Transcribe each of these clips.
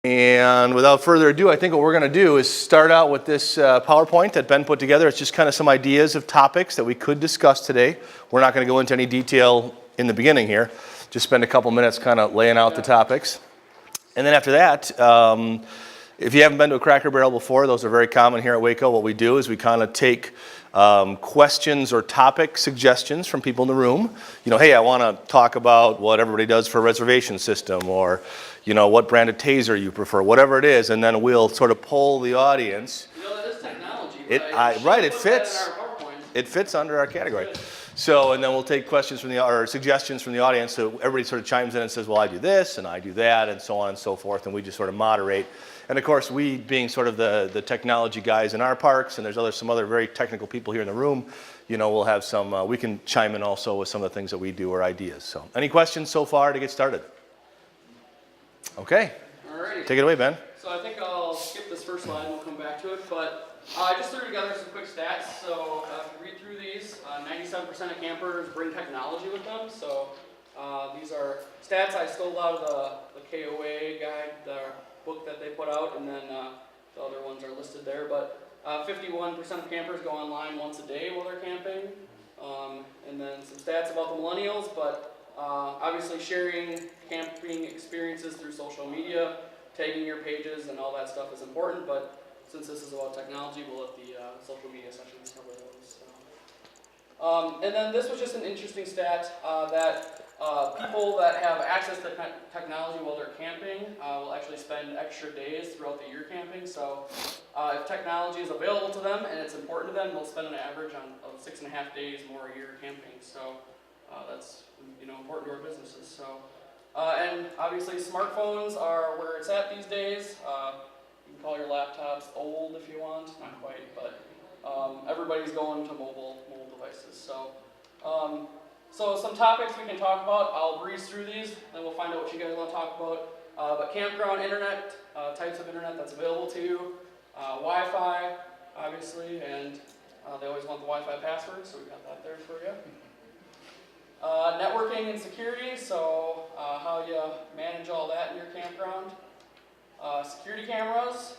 And without further ado, I think what we're going to do is start out with this PowerPoint that Ben put together. It's just kind of some ideas of topics that we could discuss today. We're not going to go into any detail in the beginning here. Just spend a couple minutes kind of laying out the topics. And then after that, if you haven't been to a Cracker Barrel before, those are very common here at Waco. What we do is we kind of take questions or topic suggestions from people in the room. You know, hey, I want to talk about what everybody does for a reservation system, or, you know, what brand of taser you prefer, whatever it is, and then we'll sort of poll the audience. You know, that is technology, right? It fits. It fits under our category. So, and then we'll take questions from or suggestions from the audience. So everybody sort of chimes in and says, well, I do this and I do that, and so on and so forth, and we just sort of moderate. And of course, we being sort of the technology guys in our parks, and there's some other very technical people here in the room, you know, we'll have some, we can chime in also with some of the things that we do or ideas. So, any questions so far to get started? Okay. Alrighty. Take it away, Ben. So I think I'll skip this first slide and we'll come back to it, but I just threw together some quick stats. So if you read through these, 97% of campers bring technology with them. So these are stats I stole out of the KOA guide, the book that they put out, and then the other ones are listed there. But 51% of campers go online once a day while they're camping. And then some stats about the millennials, but obviously sharing camping experiences through social media, tagging your pages and all that stuff is important, but since this is about technology, we'll let the social media sections cover those. And then this was just an interesting stat that people that have access to technology while they're camping will actually spend extra days throughout the year camping. So if technology is available to them and it's important to them, they'll spend an average of 6.5 days more a year camping. So that's, you know, important to our businesses. So and obviously smartphones are where it's at these days. You can call your laptops old if you want, not quite, but everybody's going to mobile devices. So so some topics we can talk about. I'll breeze through these, then we'll find out what you guys want to talk about. But campground internet, types of internet that's available to you, Wi-Fi, obviously, and they always want the Wi-Fi password, so we got that there for you. Networking and security, so how you manage all that in your campground. Security cameras,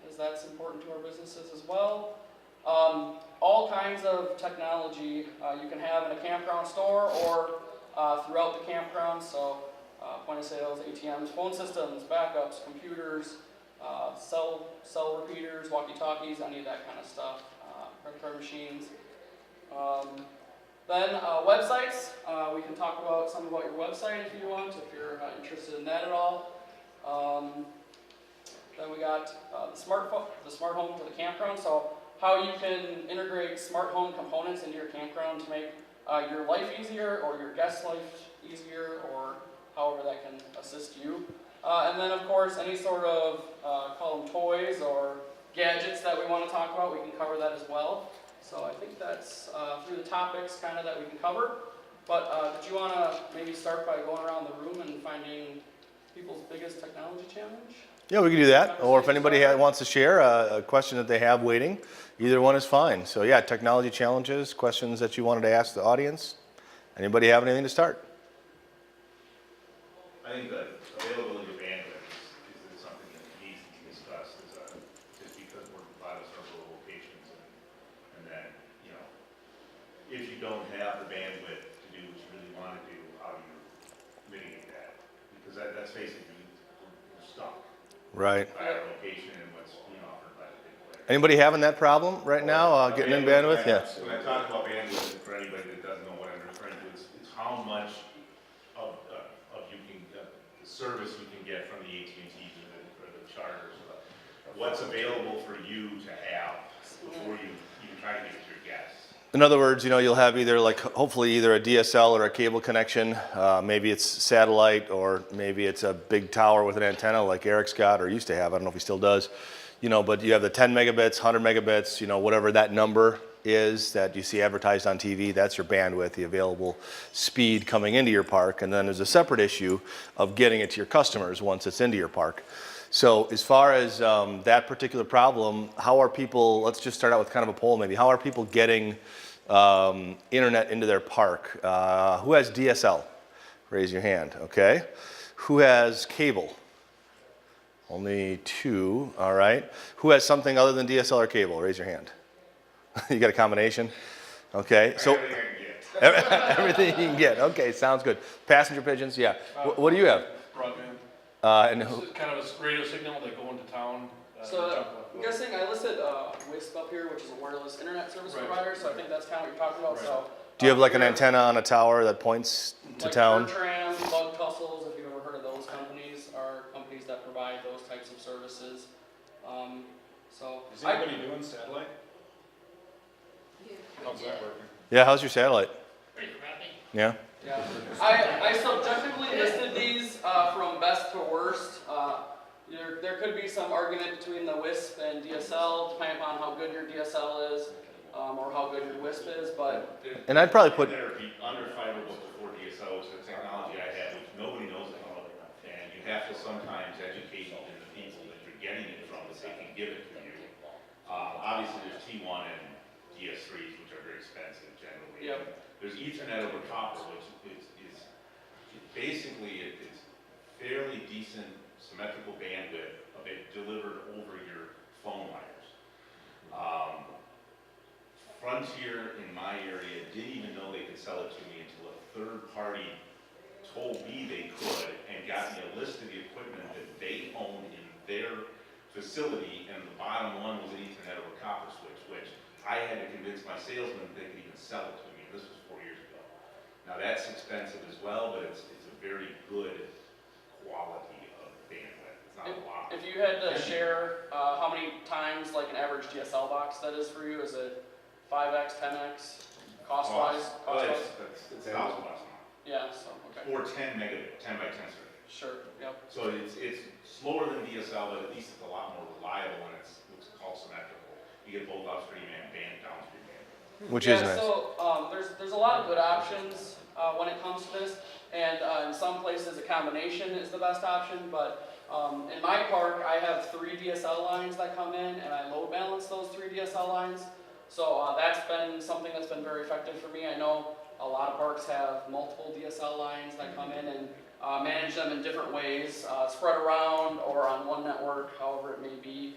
as that's important to our businesses as well. All kinds of technology you can have in a campground store or throughout the campground, so point of sales, ATMs, phone systems, backups, computers, cell repeaters, walkie-talkies, any of that kind of stuff, credit card machines. Then websites, we can talk about some about your website if you want, if you're interested in that at all. Then we got the smart home for the campground, so how you can integrate smart home components into your campground to make your life easier or your guest's life easier, or however that can assist you. And then of course any sort of call them toys or gadgets that we want to talk about, we can cover that as well. So I think that's through the topics kind of that we can cover. But did you want to maybe start by going around the room and finding people's biggest technology challenge? Yeah, we can do that. Or if anybody wants to share a question that they have waiting, either one is fine. So yeah, technology challenges, questions that you wanted to ask the audience. Anybody have anything to start? I think the availability of bandwidth is something that needs to be discussed, just because we're a lot of several locations, and then, you know, if you don't have the bandwidth to do what you really want to do, how do you mitigate that? Because that's basically, we're stuck. Right. By our location and what's being offered by the big players. Anybody having that problem right now, getting in bandwidth? Yeah. When I talk about bandwidth, and for anybody that doesn't know what I'm referring to, it's how much of the service you can get from the AT&Ts or the Charters. What's available for you to have before you try to get to your guests. In other words, you know, you'll have either hopefully either a DSL or a cable connection. Maybe it's satellite, or maybe it's a big tower with an antenna like Eric's got or used to have. I don't know if he still does. You know, but you have the 10 megabits, 100 megabits, you know, whatever that number is that you see advertised on TV, that's your bandwidth, the available speed coming into your park. And then there's a separate issue of getting it to your customers once it's into your park. So as far as that particular problem, how are people, let's just start out with kind of a poll maybe, how are people getting internet into their park? Who has DSL? Raise your hand, okay. Who has cable? Only 2, all right. Who has something other than DSL or cable? Raise your hand. You got a combination? Okay, so Everything I can get. everything you can get. Okay, sounds good. Passenger pigeons, yeah. What do you have? Broadband. And This who, is kind of a radio signal that go into town. So jump I'm up. guessing I listed WISP up here, which is a wireless internet service Right. provider. So I think that's kind of what you're talking about. Right. So do you have like an we antenna on a tower that points to like town? Bertram, Bug Tussles, if you've ever heard of those companies, are companies that provide those types of services. So Is anybody doing satellite? How's that working? Yeah, how's your satellite? Pretty crappy. Yeah? yeah, I subjectively listed these from best to worst. There could be some argument between the WISP and DSL, depending upon how good your DSL is, or how good your WISP is, but And I'd probably put, There, under fiber before DSL, which is the technology I have, which nobody knows about. And you have to sometimes educate the people that you're getting it from, that they can give it to you. Obviously, there's T1 and DS3s, which are very expensive generally. Yep. There's Ethernet over copper, which is basically, it's fairly decent symmetrical bandwidth of it delivered over your phone wires. Frontier in my area didn't even know they could sell it to me until a third party told me they could and got me a list of the equipment that they owned in their facility, and the bottom one was an Ethernet over copper switch, which I had to convince my salesman that they could even sell it to me. This was 4 years ago. Now that's expensive as well, but it's a very good quality of bandwidth. It's not a lot. if you had to share how many times like an average DSL box that is for you, is it 5x, 10x, cost-wise? Oh, Cost-wise? it's $1,000 a month. Yeah, so, okay. Or 10 megabit, 10 by 10 circuit. Sure, yep. So it's slower than DSL, but at least it's a lot more reliable, and it's what's called symmetrical. You get both upstream and downstream band. which Yeah, is nice. so there's a lot of good options when it comes to this, and in some places a combination is the best option, but in my park I have 3 DSL lines that come in, and I load balance those 3 DSL lines. So that's been something that's been very effective for me. I know a lot of parks have multiple DSL lines that come in and manage them in different ways, spread around or on one network, however it may be.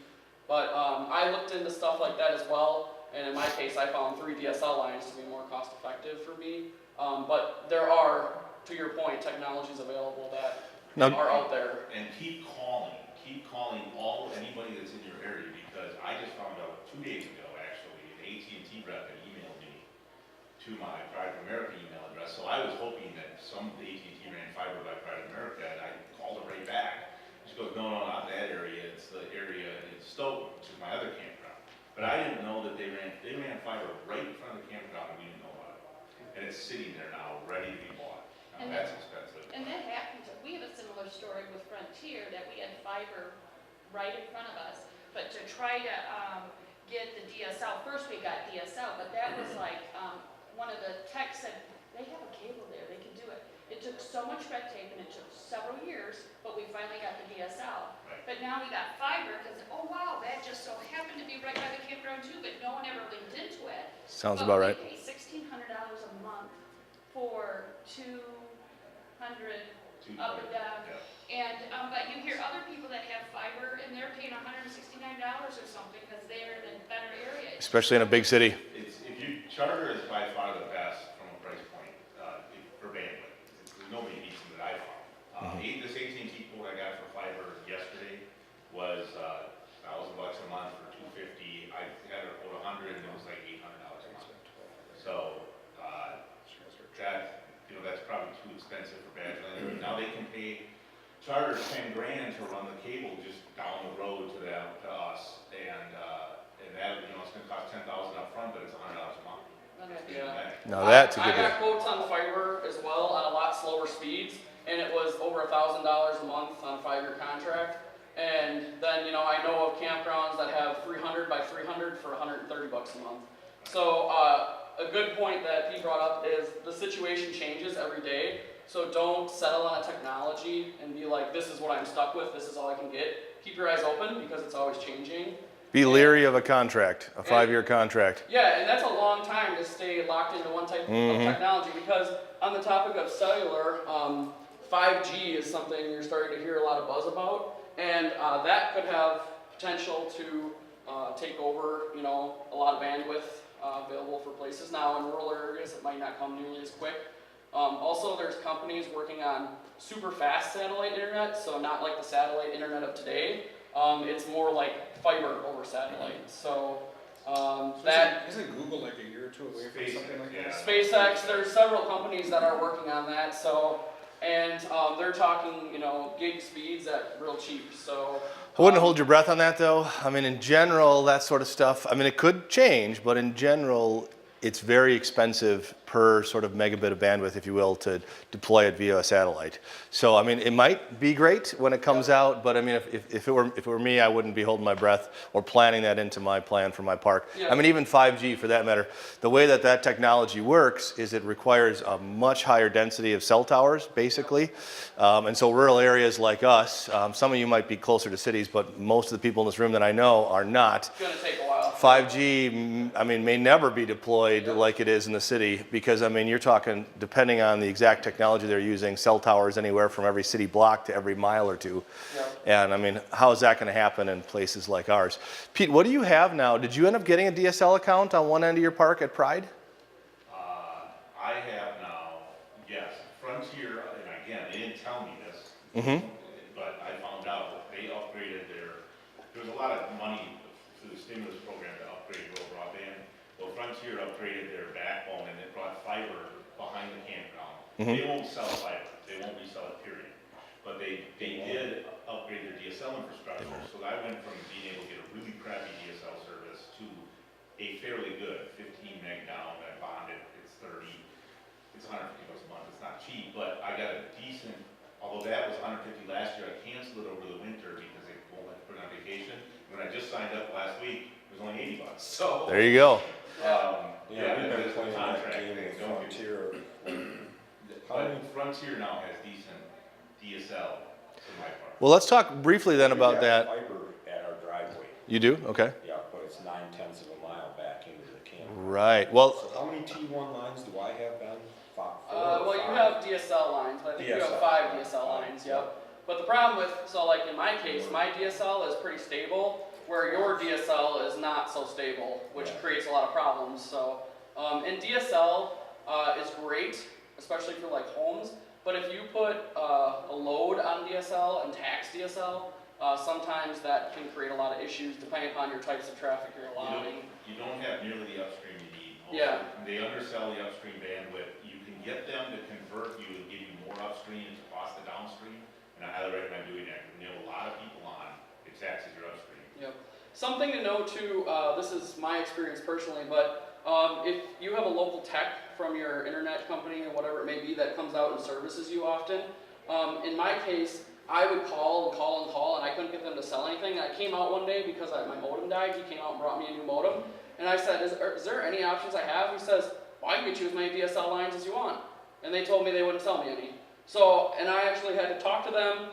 But I looked into stuff like that as well, and in my case I found 3 DSL lines to be more cost effective for me. But there are, to your point, technologies available that Now- are out there. And keep calling anybody that's in your area, because I just found out 2 days ago, actually, an AT&T rep had emailed me to my Pride of America email address. So I was hoping that AT&T ran fiber by Pride of America, and I called her right back. She goes, no, not that area, it's the area in Stoughton, which is my other campground. But I didn't know that they ran fiber right in front of the campground, and we didn't know about it. And it's sitting there now, ready to be bought. Now, And that's expensive. And that happens, we have a similar story with Frontier, that we had fiber right in front of us, but to try to, get the DSL, first we got DSL, but that was like, one of the techs said, they have a cable there, they can do it. It took so much red tape and it took several years, but we finally got the DSL. Right. But now we got fiber, because, oh wow, that just so happened to be right by the campground too, but no one ever linked into it. Sounds But about right. we pay $1,600 a month for 200 up and down. Yeah. And, but you hear other people that have fiber and they're paying $169 or something because they're in a better area. Especially in a big city. Charter is by far the best from a price point for bandwidth. Nobody beats them that I found. This AT&T quote I got for fiber yesterday was $1,000 a month for 250. I had her quote 100, and it was like $800 a month. So that's probably too expensive for Badgerland. Now they can pay Charter $10 grand to run the cable just down the road to us, and that it's going to cost $10,000 up front, but it's $100 a month. Yeah. Now that's a I good deal. got quotes on fiber as well at a lot slower speeds, and it was over $1,000 a month on a 5-year contract. And then, I know of campgrounds that have 300 by 300 for $130 a month. So a good point that Pete brought up is the situation changes every day. So don't settle on a technology and be like, this is what I'm stuck with, this is all I can get. Keep your eyes open because it's always changing. Be leery of a contract, a 5-year contract. Yeah, and that's a long time to stay locked into one type of technology, because on the topic of cellular, 5G is something you're starting to hear a lot of buzz about. and that could have potential to take over, you know, a lot of bandwidth available for places. Now in rural areas, it might not come nearly as quick. Also, there's companies working on super fast satellite internet, so not like the satellite internet of today. It's more like fiber over satellite. So that Isn't Google like a year or two away from something like that? SpaceX, there's several companies that are working on that. So, and they're talking, you know, gig speeds at real cheap. So. I wouldn't hold your breath on that though. I mean, in general, that sort of stuff, I mean, it could change, but in general, it's very expensive per sort of megabit of bandwidth, if you will, to deploy it via a satellite. So, I mean, it might be great when it comes out, but I mean, if it were me, I wouldn't be holding my breath or planning that into my plan for my park. Yeah. I mean, even 5G for that matter, the way that that technology works is it requires a much higher density of cell towers, basically. And so rural areas like us, some of you might be closer to cities, but most of the people in this room that I know are not. It's gonna take a while. 5G, I mean, may never be deployed like it is in the city because, I mean, you're talking, depending on the exact technology they're using, cell towers anywhere from every city block to every mile or two. Yeah. And I mean, how is that going to happen in places like ours? Pete, what do you have now? Did you end up getting a DSL account on one end of your park at Pride? I have now, yes, Frontier, and again, they didn't tell me this, Mm-hmm. but I found out that they upgraded there was a lot of money through the stimulus program to upgrade rural broadband. Well, Frontier upgraded their backbone and it brought fiber behind the campground. Mhm. They won't sell fiber, they won't resell it, period. But they did upgrade their DSL infrastructure, so I went from being able to get a really crappy DSL service to a fairly good 15 meg down, I bonded, it's 30. It's $150 a month, it's not cheap, but I got a decent, although that was $150 last year, I canceled it over the winter because they won't let you put it on vacation. When I just signed up last week, it was only $80, so. There you go. Yeah, we've been there's playing a that contract game thing, with don't get- Frontier. But Frontier now has decent DSL in my park. Well, let's talk briefly then about We have that. fiber at our driveway, You do? Okay. yeah, but it's 9/10 of a mile back into the camp. Right. Well, So how many T1 lines do I have, Ben? Well, you have DSL lines, but I think you have DSL. 5 DSL lines, yep. But the problem with, so like in my case, my DSL is pretty stable, where your DSL is not so stable, which Yeah. creates a lot of problems, so. And DSL is great, especially for like homes, but if you put a load on DSL and tax DSL, sometimes that can create a lot of issues depending upon your types of traffic you're allowing. You don't have nearly the upstream you need. Yeah. They undersell the upstream bandwidth. You can get them to convert you and give you more upstream to cost the downstream, and I highly recommend doing that. You have a lot of people on, it taxes your upstream. Yep. Something to know too, this is my experience personally, but if you have a local tech from your internet company or whatever it may be that comes out and services you often, in my case, I would call and call and call and I couldn't get them to sell anything. I came out one day because my modem died. He came out and brought me a new modem. And I said, is there any options I have? He says, well, I can get you as many DSL lines as you want. And they told me they wouldn't sell me any. So, and I actually had to talk to them.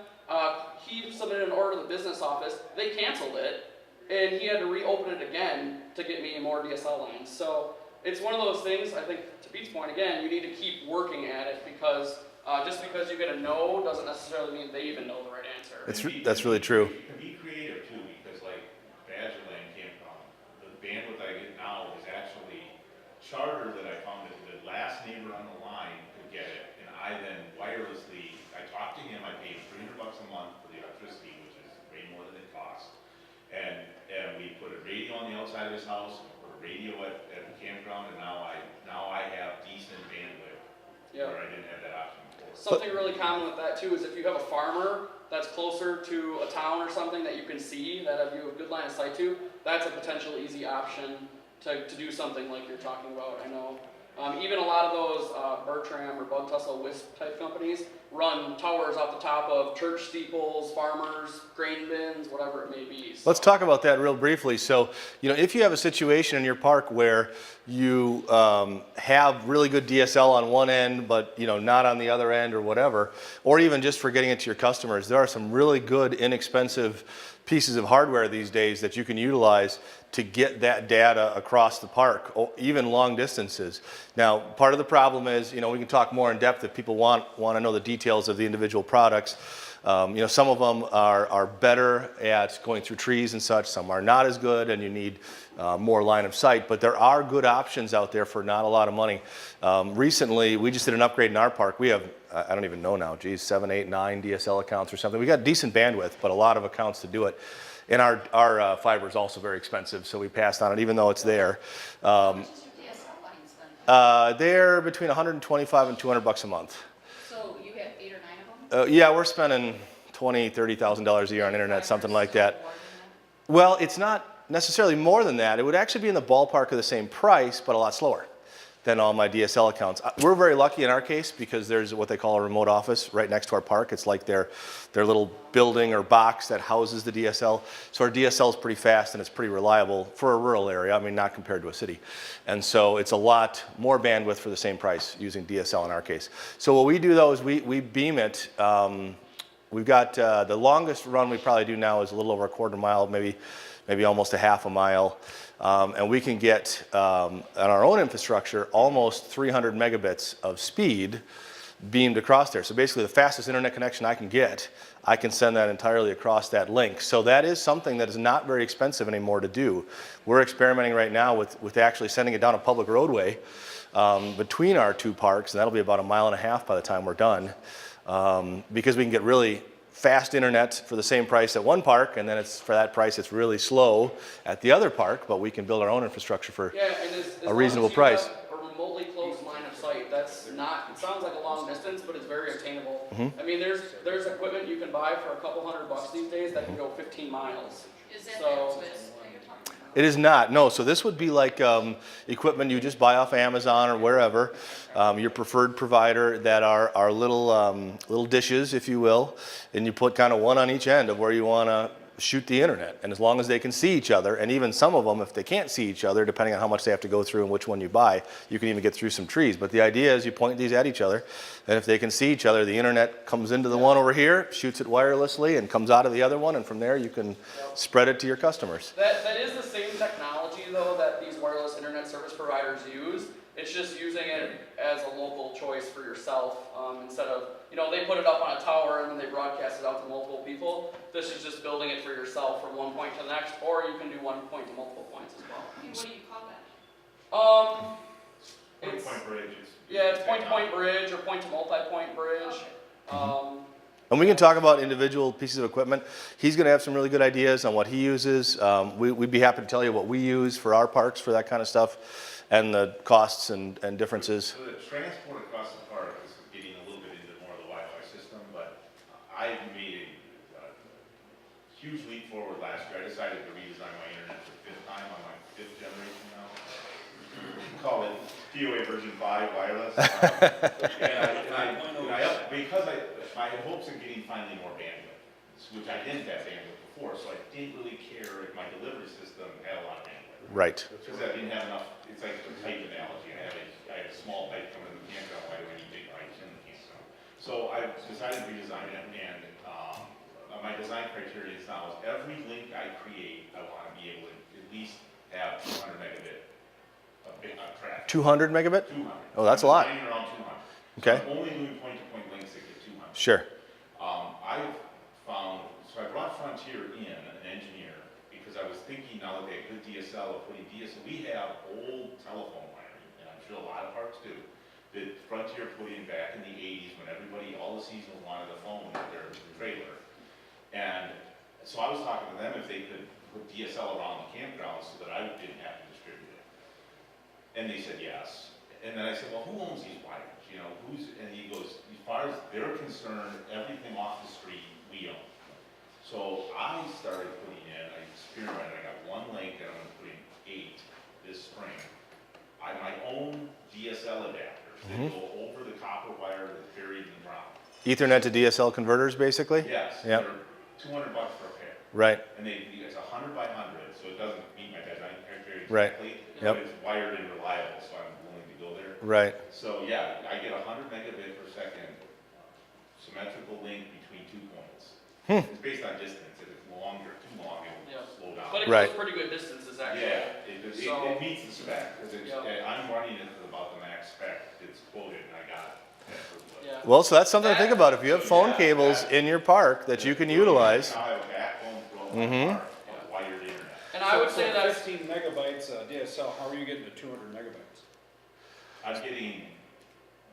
He submitted an order to the business office. They canceled it. And he had to reopen it again to get me more DSL lines. So it's one of those things, I think, to Pete's point again, you need to keep working at it because just because you get a no doesn't necessarily mean they even know the right answer. that's really true. You can be creative too, because like Badgerland Campground, the bandwidth I get now is actually Charter that I found that the last neighbor on the line could get it, and I then wirelessly, I talked to him, I paid $300 a month for the electricity, which is way more than it costs. And we put a radio on the outside of his house, we put a radio at the campground, and now I have decent bandwidth Yep. where I didn't have that option before. Something really common with that too is if you have a farmer that's closer to a town or something that you can see, that you have a good line of sight to, that's a potential easy option to do something like you're talking about, I know. Even a lot of those Bertram or Bug Tussle Wisp type companies run towers off the top of church steeples, farmers, grain bins, whatever it may be. So. Let's talk about that real briefly. So, you know, if you have a situation in your park where you have really good DSL on one end, but, you know, not on the other end or whatever, or even just for getting it to your customers, there are some really good, inexpensive pieces of hardware these days that you can utilize to get that data across the park, or even long distances. Now, part of the problem is, you know, we can talk more in depth if people want to know the details of the individual products. Some of them are better at going through trees and such. Some are not as good, and you need more line of sight. But there are good options out there for not a lot of money. Recently, we just did an upgrade in our park. We have, I don't even know now, 7, 8, 9 DSL accounts or something. We got decent bandwidth, but a lot of accounts to do it. And our fiber is also very expensive, so we passed on it, even though it's there. How much is your DSL lines then? They're between $125 and $200 a month. So you have 8 or 9 of them? Yeah, we're spending $20,000, $30,000 a year on internet, something like that. Well, it's not necessarily more than that. It would actually be in the ballpark of the same price, but a lot slower than all my DSL accounts. We're very lucky in our case because there's what they call a remote office right next to our park. It's like their little building or box that houses the DSL. So our DSL is pretty fast and it's pretty reliable for a rural area. I mean, not compared to a city. And so it's a lot more bandwidth for the same price using DSL in our case. So what we do though is we beam it. We've got the longest run we probably do now is a little over a quarter mile, maybe almost a half a mile. And we can get, on our own infrastructure, almost 300 megabits of speed beamed across there. So basically the fastest internet connection I can get, I can send that entirely across that link. So that is something that is not very expensive anymore to do. We're experimenting right now with actually sending it down a public roadway between our two parks, and that'll be about 1.5 miles by the time we're done, because we can get really fast internet for the same price at one park, and then for that price it's really slow at the other park, but we can build our own infrastructure for a reasonable price. A remotely close line of sight, that's not, it sounds like a long distance, but it's very attainable. I mean, there's equipment you can buy for a couple $100 these days that can go 15 miles. Is that So- that twist that you're talking about? It is not, no. So this would be like equipment you just buy off Amazon or wherever, your preferred provider, that are little dishes, if you will, and you put kind of one on each end of where you want to shoot the internet. And as long as they can see each other, and even some of them, if they can't see each other, depending on how much they have to go through and which one you buy, you can even get through some trees. But the idea is you point these at each other, and if they can see each other, the internet comes into the one over here, shoots it wirelessly, and comes out of the other one, and from there you can spread it to your customers. That is the same technology though that these wireless internet service providers use. It's just using it as a local choice for yourself instead of, they put it up on a tower and then they broadcast it out to multiple people. This is just building it for yourself from one point to the next, or you can do one point to multiple points as well. And what do you call that? It's, Point bridge. yeah, it's point-to-point bridge or point to multi-point bridge. Okay. And we can talk about individual pieces of equipment. He's going to have some really good ideas on what he uses. We'd be happy to tell you what we use for our parks for that kind of stuff, and the costs and differences. So the transport across the park, this is getting a little bit into more of the Wi-Fi system, but I made a huge leap forward last year. I decided to redesign my internet for the 5th time on my 5th generation now. Call it POA version 5 wireless. Because I had hopes of getting finally more bandwidth, which I didn't have bandwidth before, so I didn't really care if my delivery system had a lot of bandwidth. Right. Because I didn't have enough, it's like a pipe analogy. I had a small pipe coming in the campground, why do I need big pipes in the campground? So I decided to redesign it, and my design criteria is now is every link I create, I want to be able to at least have 200 megabit of traffic. 200 megabit? 200. Oh, that's a lot. I'm around 200. Okay. So I'm only doing point-to-point links that get 200. Sure. I've found, so I brought Frontier in, an engineer, because I was thinking now that they have good DSL, of putting DSL, we have old telephone wiring, and I'm sure a lot of parks do, that Frontier put in back in the 80s when everybody, all the seasonals wanted a phone with their trailer. And so I was talking to them if they could put DSL around the campground so that I didn't have to distribute it. And they said yes. And then I said, well, who owns these wires? And he goes, as far as they're concerned, everything off the street, we own. So I started putting in, I experimented, I got one link, and I'm gonna put in 8 this spring. My own DSL adapters that go over the copper wire that's buried in the ground. Ethernet to DSL converters, basically? Yes, Yep. they're $200 for a pair. Right. And it's 100 by 100, so it doesn't meet my design criteria Right. exactly. Yep. But it's wired and reliable, so I'm willing to go there. Right. So yeah, I get 100 megabit per second symmetrical link between 2 points. It's based on distance. If it's longer, too long, it will Yeah. slow down. But it Right. goes pretty good distances actually. Yeah, So- it meets the spec, because Yeah. I'm running it at about the max spec that's quoted, and I got it. Yeah. Well, so that's something to think about. If you have phone cables in your park that you can utilize. Now I have a backbone throughout my park of wired internet. And I would say that 15 megabytes DSL, how are you getting to 200 megabytes? I'm getting,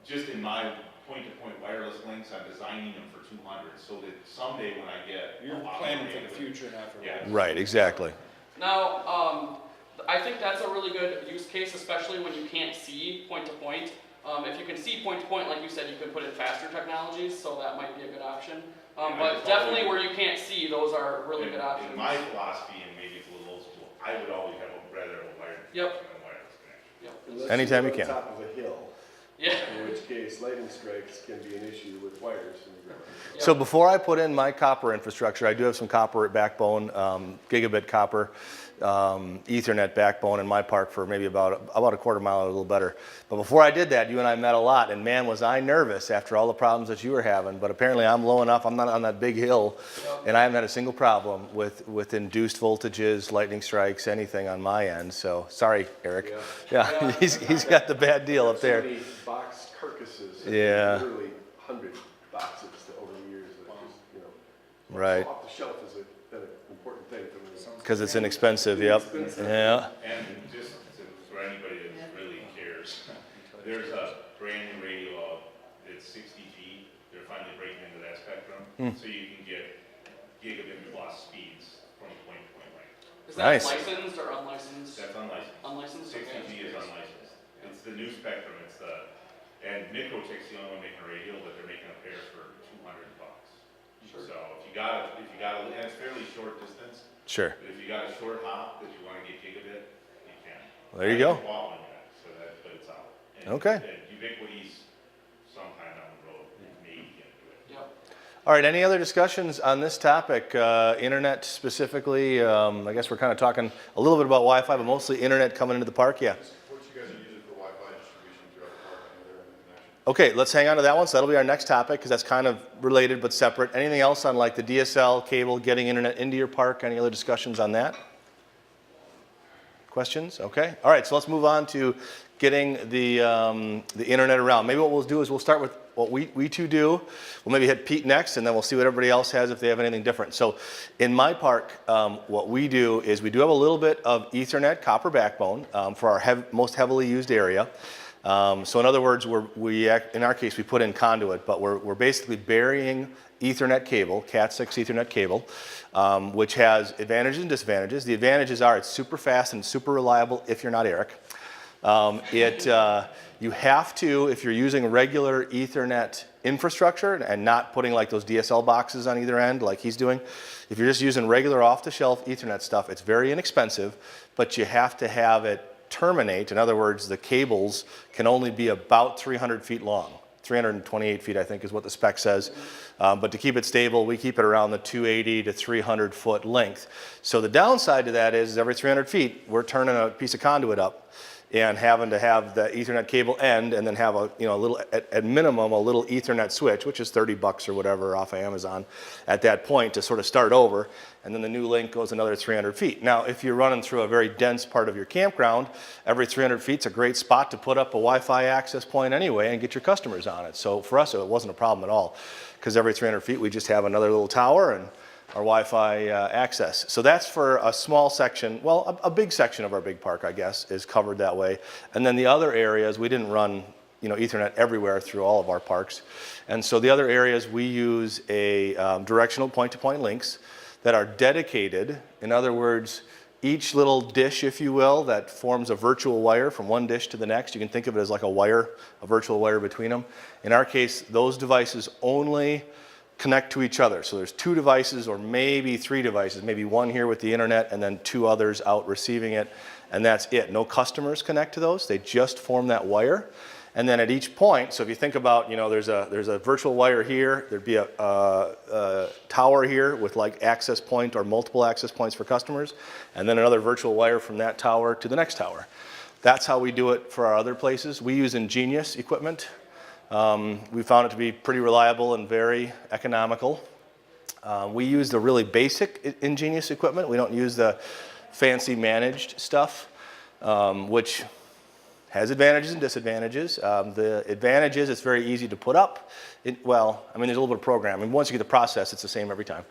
just in my point-to-point wireless links, I'm designing them for 200, so that someday when I get. You're a lot planning more for the bandwidth- future, not for. Yeah. Right, exactly. now, I think that's a really good use case, especially when you can't see point to point. If you can see point to point, like you said, you can put in faster technologies, so that might be a good option. But definitely where you can't see, those are really good options. In my philosophy, and maybe it's a little old school, I would always have rather a wired Yep. connection than a wireless connection. Yep. Unless Anytime you're you on can. top of a hill, Yeah. in which case lightning strikes can be an issue with wires in the ground. So before I put in my copper infrastructure, I do have some copper backbone, gigabit copper, Ethernet backbone in my park for maybe about a quarter mile or a little better. But before I did that, you and I met a lot, and man, was I nervous after all the problems that you were having. But apparently I'm low enough, I'm not on that big hill, and I haven't had a single problem with induced voltages, lightning strikes, anything on my end. So sorry, Eric. Yeah, he's got the bad deal up So there. many box carcasses. Yeah. Literally 100 boxes over the years that just, you know. Right. Off the shelf is been an important thing for me. Because it's inexpensive, yep. Yeah. And just for anybody that really cares, there's a brand new radio that's 60 feet. They're finally breaking into that spectrum, so you can get gigabit plus speeds from point to point link. Is that Nice. licensed or unlicensed? That's unlicensed. Unlicensed? 60 Okay. G is unlicensed. It's the new spectrum. It's the, and Microchip's the only one making a radio, but they're making a pair for $200. Sure. So if you got, and it's fairly short distance. Sure. But if you got a short hop that you want to get gigabit, you can. Well, there you go. I haven't bought one yet, so that, but it's out. And- Okay. And Ubiquiti's sometime down the road, maybe get into it. Yep. All right, any other discussions on this topic? Internet specifically, I guess we're kind of talking a little bit about Wi-Fi, but mostly internet coming into the park, yeah. What you guys are using for Wi-Fi distribution throughout the park, any other connection? Okay, let's hang on to that one, so that'll be our next topic, because that's kind of related but separate. Anything else on like the DSL cable, getting internet into your park? Any other discussions on that? Questions? Okay, all right, so let's move on to getting the internet around. Maybe what we'll do is we'll start with what we two do. We'll maybe hit Pete next, and then we'll see what everybody else has if they have anything different. So in my park, what we do is we do have a little bit of Ethernet copper backbone for our most heavily used area. So in other words, in our case, we put in conduit, but we're basically burying Ethernet cable, Cat6 Ethernet cable, which has advantages and disadvantages. The advantages are it's super fast and super reliable if you're not Eric. You have to, if you're using regular Ethernet infrastructure and not putting like those DSL boxes on either end like he's doing, if you're just using regular off-the-shelf Ethernet stuff, it's very inexpensive, but you have to have it terminate. In other words, the cables can only be about 300 feet long. 328 feet, I think, is what the spec says. But to keep it stable, we keep it around the 280 to 300 foot length. So the downside to that is every 300 feet, we're turning a piece of conduit up and having to have the Ethernet cable end and then have a little, at minimum, a little Ethernet switch, which is $30 or whatever off of Amazon at that point to sort of start over. And then the new link goes another 300 feet. Now, if you're running through a very dense part of your campground, every 300 feet's a great spot to put up a Wi-Fi access point anyway and get your customers on it. So for us, it wasn't a problem at all, because every 300 feet, we just have another little tower and our Wi-Fi access. So that's for a small section, well, a big section of our big park, I guess, is covered that way. And then the other areas, we didn't run Ethernet everywhere through all of our parks. And so the other areas, we use a directional point-to-point links that are dedicated. In other words, each little dish, if you will, that forms a virtual wire from one dish to the next. You can think of it as like a virtual wire between them. In our case, those devices only connect to each other. So there's 2 devices or maybe 3 devices, maybe one here with the internet and then 2 others out receiving it, and that's it. No customers connect to those. They just form that wire. And then at each point, so if you think about, there's a virtual wire here, there'd be a tower here with like access point or multiple access points for customers, and then another virtual wire from that tower to the next tower. That's how we do it for our other places. We use Ingenious equipment. We found it to be pretty reliable and very economical. We use the really basic Ingenious equipment. We don't use the fancy managed stuff, which has advantages and disadvantages. The advantage is it's very easy to put up. Well, I mean, there's a little bit of programming. Once you get the process, it's the same every time.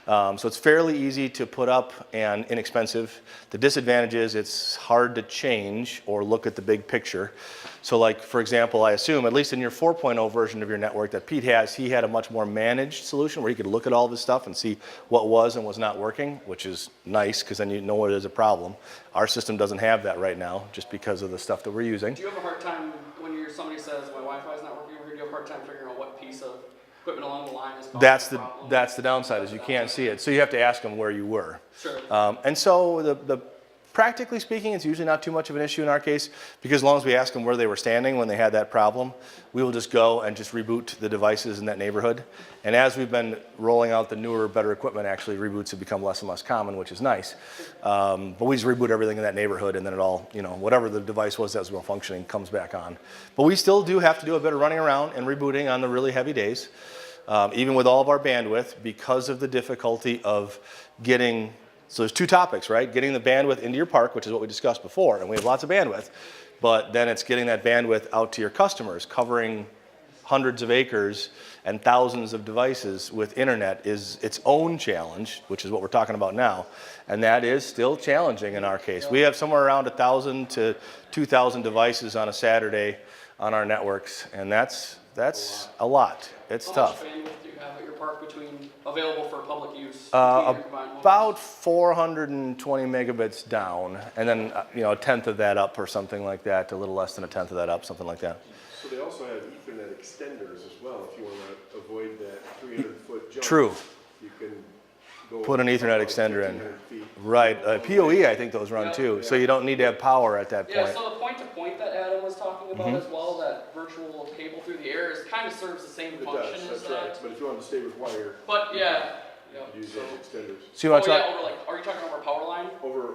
So it's fairly easy to put up and inexpensive. The disadvantage is it's hard to change or look at the big picture. So like, for example, I assume, at least in your 4.0 version of your network that Pete has, he had a much more managed solution where he could look at all of his stuff and see what was and was not working, which is nice because then you know it is a problem. Our system doesn't have that right now just because of the stuff that we're using. Do you have a hard time when somebody says my Wi-Fi is not working over here? Do you have a hard time figuring out what piece of equipment along the line is causing the problem? That's the downside is you can't see it. So you have to ask them where you were. Sure. And so practically speaking, it's usually not too much of an issue in our case because as long as we ask them where they were standing when they had that problem, we will just go and just reboot the devices in that neighborhood. And as we've been rolling out the newer, better equipment, actually reboots have become less and less common, which is nice. But we just reboot everything in that neighborhood and then it all, whatever the device was that was malfunctioning comes back on. But we still do have to do a bit of running around and rebooting on the really heavy days, even with all of our bandwidth because of the difficulty of getting. So there's two topics, right? Getting the bandwidth into your park, which is what we discussed before, and we have lots of bandwidth, but then it's getting that bandwidth out to your customers, covering hundreds of acres and thousands of devices with internet is its own challenge, which is what we're talking about now, and that is still challenging in our case. We have somewhere around 1,000 to 2,000 devices on a Saturday on our networks, and that's a lot. It's tough. How much bandwidth do you have at your park available for public use? between your combined homes? About 420 megabits down, and then a tenth of that up or something like that, a little less than a tenth of that up, something like that. So they also have Ethernet extenders as well, if you want to avoid that 300-foot jump. True. You can go. Put an Ethernet about extender in. 1,500 feet. Right, PoE I think those run too, so you don't need to have power at that Yeah, point. so the point-to-point that Adam was talking about Mm-hmm. as well, that virtual cable through the air, kind of serves the same It function does, as that's that. right. But if you want to stay with wire, But yeah, use so. those extenders. So you want to Oh, try? yeah, over are you talking over power line? Over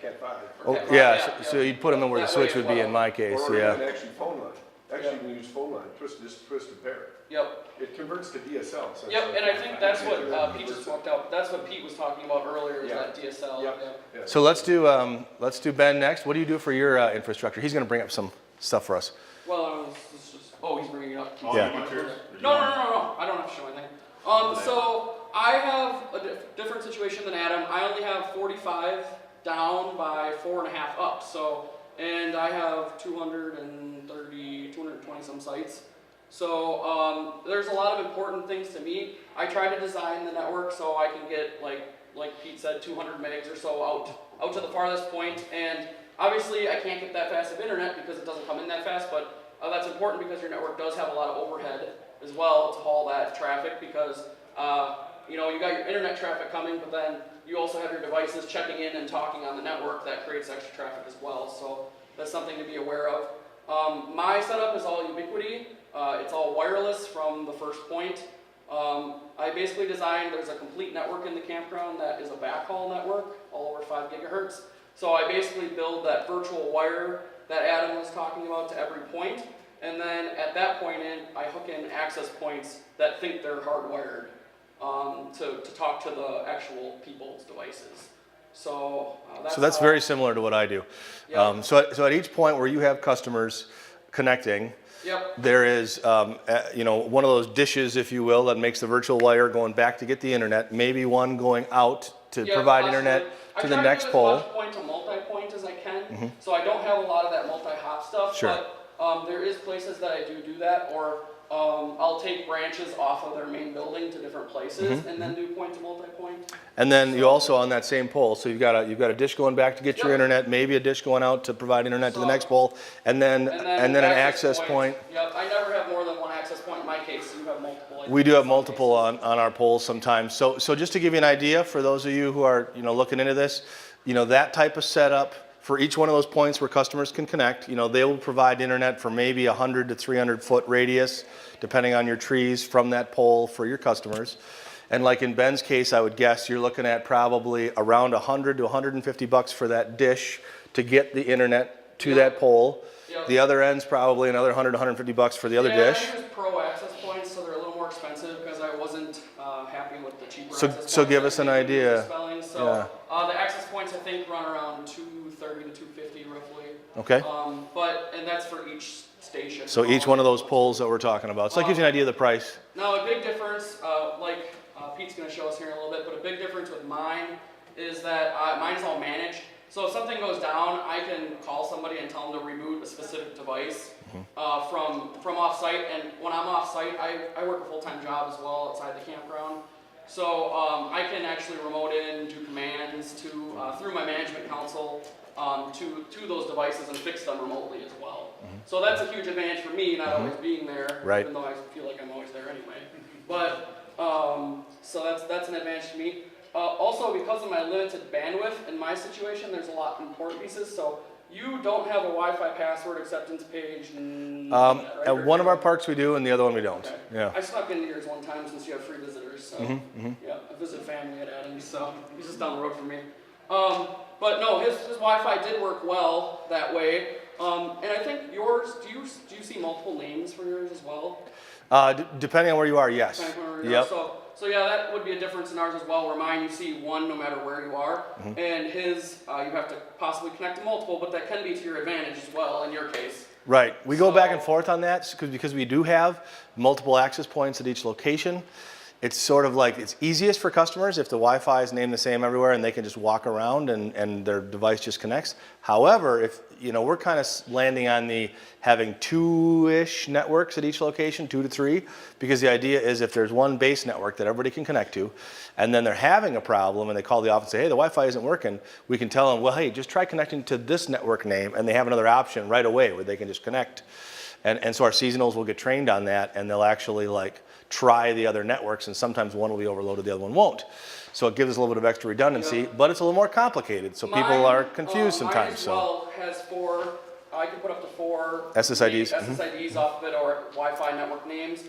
Cat 5. Oh, Okay, yeah, yeah, so yeah. you'd put them in where the That way switch as would be well. in my case, Or yeah. even actually phone line. Actually, you can use phone line, just twist and pair. Yep. It converts to DSL. So Yep, it's and I think that's what like- Pete just walked out. That's what Pete was talking about earlier, is Yeah. that DSL. Yep. Yep. Yeah. So let's do Ben next. What do you do for your infrastructure? He's going to bring up some stuff for us. Well, it's just, he's bringing it up. Oh, Yeah. you want yours? No, I don't have to show anything. So I have a different situation than Adam. I only have 45 down by 4.5 up. So, and I have 220 some sites. So there's a lot of important things to meet. I try to design the network so I can get like Pete said, 200 megs or so out to the farthest point. And obviously I can't get that fast of internet because it doesn't come in that fast, but that's important because your network does have a lot of overhead as well to haul that traffic because you got your internet traffic coming, but then you also have your devices checking in and talking on the network that creates extra traffic as well. So that's something to be aware of. My setup is all Ubiquiti. It's all wireless from the first point. I basically designed, there's a complete network in the campground that is a backhaul network, all over 5 gigahertz. So I basically build that virtual wire that Adam was talking about to every point. And then at that point I hook in access points that think they're hardwired to talk to the actual people's devices. So that's how- very similar to what I do. Yeah. So at each point where you have customers connecting, Yep. there is one of those dishes, if you will, that makes the virtual wire going back to get the internet, maybe one going out to Yeah, provide possibly. internet to the I next try to pole. do as much point to multi-point as I can, so I don't have a lot of that multi-hop stuff, Sure. but there is places that I do that, or I'll take branches off of their main building to different places and then do point to multi-point. And then you also on that same pole, so you've got a dish going back to get your Yep. internet, maybe a dish going out to provide internet to the So- next pole, and then an access point. Yep, I never have more than one access point in my case, you have multiple. We do have multiple on our poles sometimes. So just to give you an idea for those of you who are looking into this, that type of setup for each one of those points where customers can connect, they will provide internet for maybe 100 to 300 foot radius, depending on your trees from that pole for your customers. And like in Ben's case, I would guess you're looking at probably around 100 to 150 bucks for that dish to get the internet to Yep. that pole. Yep. The other end's probably another 100 to 150 bucks for the other dish. I use pro access points, so they're a little more expensive because I wasn't happy with the cheaper So- access so points give that us an they use idea. for spelling. So the access points I think run around 230 to 250 roughly. Okay. But So each one of those poles that we're talking about. So that gives you an idea of the price. Now, a big difference, like Pete's going to show us here in a little bit, but a big difference with mine is that mine's all managed. So if something goes down, I can call somebody and tell them to reboot a specific device from off-site. And when I'm off-site, I work a full-time job as well outside the campground. So I can actually remote in, do commands to through my management console to those devices and fix them remotely as well. So that's a huge advantage for me, not always being there, Right. even though I feel like I'm always there anyway. But so that's an advantage to me. Also, because of my limited bandwidth, in my situation, there's a lot of important pieces. So you don't have a Wi-Fi password acceptance page. Right? At one of our parks we do, and the other one we don't. Okay. Yeah. I snuck into yours one time since you have free visitors. So yeah, I visited family at Adams, so he's just down the road from me. But no, his Wi-Fi did work well that way. And I think yours. Do you see multiple names for yours as well? Depending on where you are, yes. Depending on where you Yep. are. So yeah, that would be a difference in ours as well, where mine you see one no matter where you are, and his you have to possibly connect to multiple, but that can be to your advantage as well in your case. Right. We go back and So- forth on that because we do have multiple access points at each location. It's sort of like it's easiest for customers if the Wi-Fi is named the same everywhere and they can just walk around and their device just connects. However, if we're kind of landing on the having 2-ish networks at each location, 2 to 3, because the idea is if there's one base network that everybody can connect to, and then they're having a problem and they call the office and say, hey, the Wi-Fi isn't working, we can tell them, well, hey, just try connecting to this network name, and they have another option right away where they can just connect. And so our seasonals will get trained on that, and they'll actually try the other networks, and sometimes one will be overloaded, the other one won't. So it gives us a little bit of extra redundancy, but it's a little more complicated, so people Mine, are confused mine sometimes. as So well has 4. I can put up to 4 SSIDs, SSIDs off of it, or Wi-Fi network names.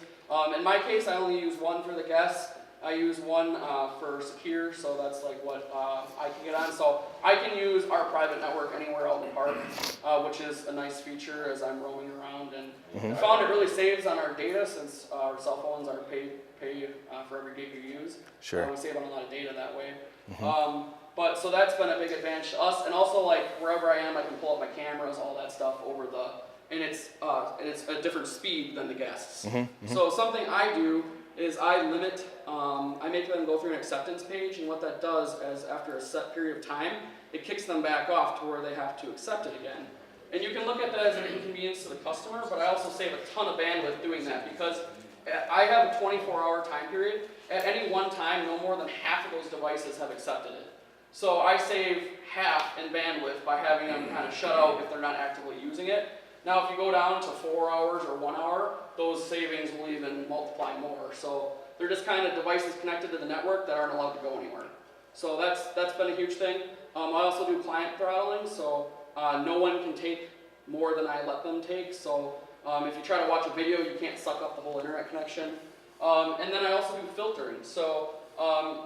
In my case, I only use one for the guests. I use one for secure, so that's like what I can get on. So I can use our private network anywhere out in the park, which is a nice feature as I'm roaming around. And I found it really saves on our data since our cell phones are pay for every gig you use. Sure. We save on a lot of data that way. But so that's been a big advantage to us. And also wherever I am, I can pull up my cameras, all that stuff over and it's a different speed than the guests. So something I do is I limit, I make them go through an acceptance page, and what that does is after a set period of time, it kicks them back off to where they have to accept it again. And you can look at that as an inconvenience to the customer, but I also save a ton of bandwidth doing that because I have a 24-hour time period. At any one time, no more than half of those devices have accepted it. So I save half in bandwidth by having them kind of shut out if they're not actively using it. Now, if you go down to 4 hours or 1 hour, those savings will even multiply more. So they're just kind of devices connected to the network that aren't allowed to go anywhere. So that's been a huge thing. I also do client throttling, so no one can take more than I let them take. So if you try to watch a video, you can't suck up the whole internet connection. And then I also do filtering. So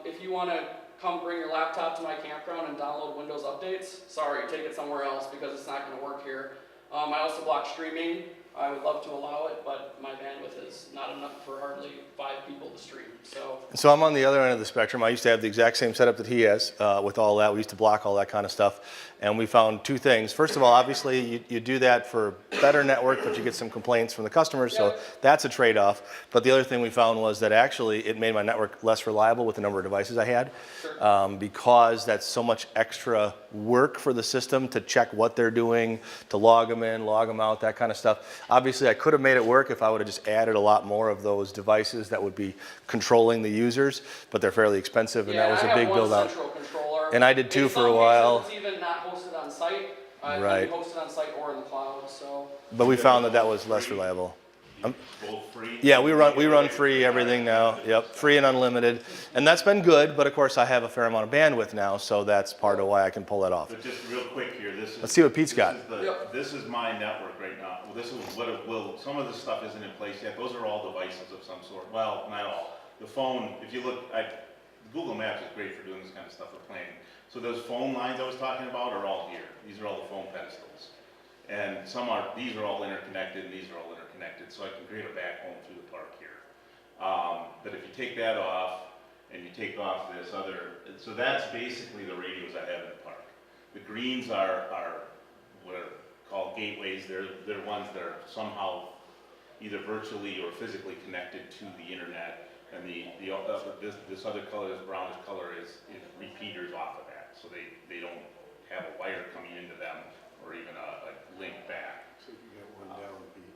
if you want to come bring your laptop to my campground and download Windows updates, sorry, take it somewhere else because it's not going to work here. I also block streaming. I would love to allow it, but my bandwidth is not enough for hardly 5 people to stream. So I'm on the other end of the spectrum. I used to have the exact same setup that he has with all that. We used to block all that kind of stuff. And we found 2 things. First of all, obviously, you do that for better network, but you get some complaints from the customers, so that's a trade-off. But the other thing we found was that actually it made my network less reliable with the number of devices I had because that's so much extra work for the system to check what they're doing, to log them in, log them out, that kind of stuff. Obviously, I could have made it work if I would have just added a lot more of those devices that would be controlling the users, but they're fairly expensive, and that was a big build out. And I did too for a while. In some cases, it's even not hosted on site. Right. It can be hosted on site or in the cloud. So. But we found that was less reliable. Both free? Yeah, we run free everything now. Yep, free and unlimited, and that's been good. But of course, I have a fair amount of bandwidth now, so that's part of why I can pull that off. But just real quick here, Let's see what Pete's got. This is my network right now. Well, this is what it will, some of this stuff isn't in place yet. Those are all devices of some sort. Well, not all. The phone, if you look, Google Maps is great for doing this kind of stuff for planning. So those phone lines I was talking about are all here. These are all the phone pedestals. And these are all interconnected, and these are all interconnected, so I can create a backbone through the park here. But if you take that off, and you take off this other, so that's basically the radios I have in the park. The greens are what are called gateways. They're ones that are somehow either virtually or physically connected to the internet. And this other color, this brownish color is repeaters off of that. So they don't have a wire coming into them or even a link back. So you got one down, Pete.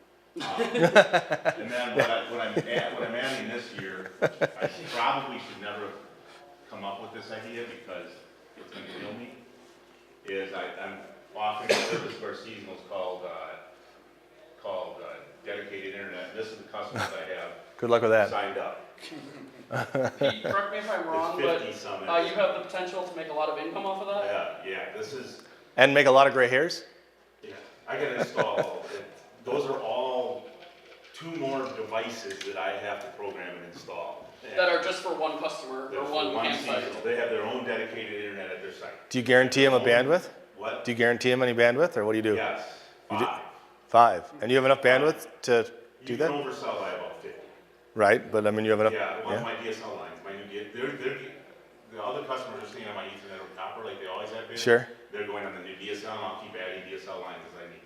And then what I'm adding this year, I probably should never have come up with this idea because it's gonna kill me, is I'm offering a service for seasonals called dedicated internet. This is the customers I have Good luck with that. signed up. Pete, correct me if I'm wrong, There's but 50 some. you have the potential to make a lot of income off of that? Yeah, this is, And make a lot of gray hairs? yeah, I gotta install, those are all 2 more devices that I have to program and install. That are just for one customer They're or for one one campsite? seasonal. They have their own dedicated internet at their site. Do you guarantee him a bandwidth? What? Do you guarantee him any bandwidth, or what do you do? Yes, You do- 5. 5. And you have enough bandwidth to do You that? can oversell by about 50. Right, but I mean, you have enough. Yeah, my DSL lines, my new, the other customers are staying on my Ethernet or copper like they always have been. Sure. They're going on the new DSL, and I'll keep adding DSL lines as I need.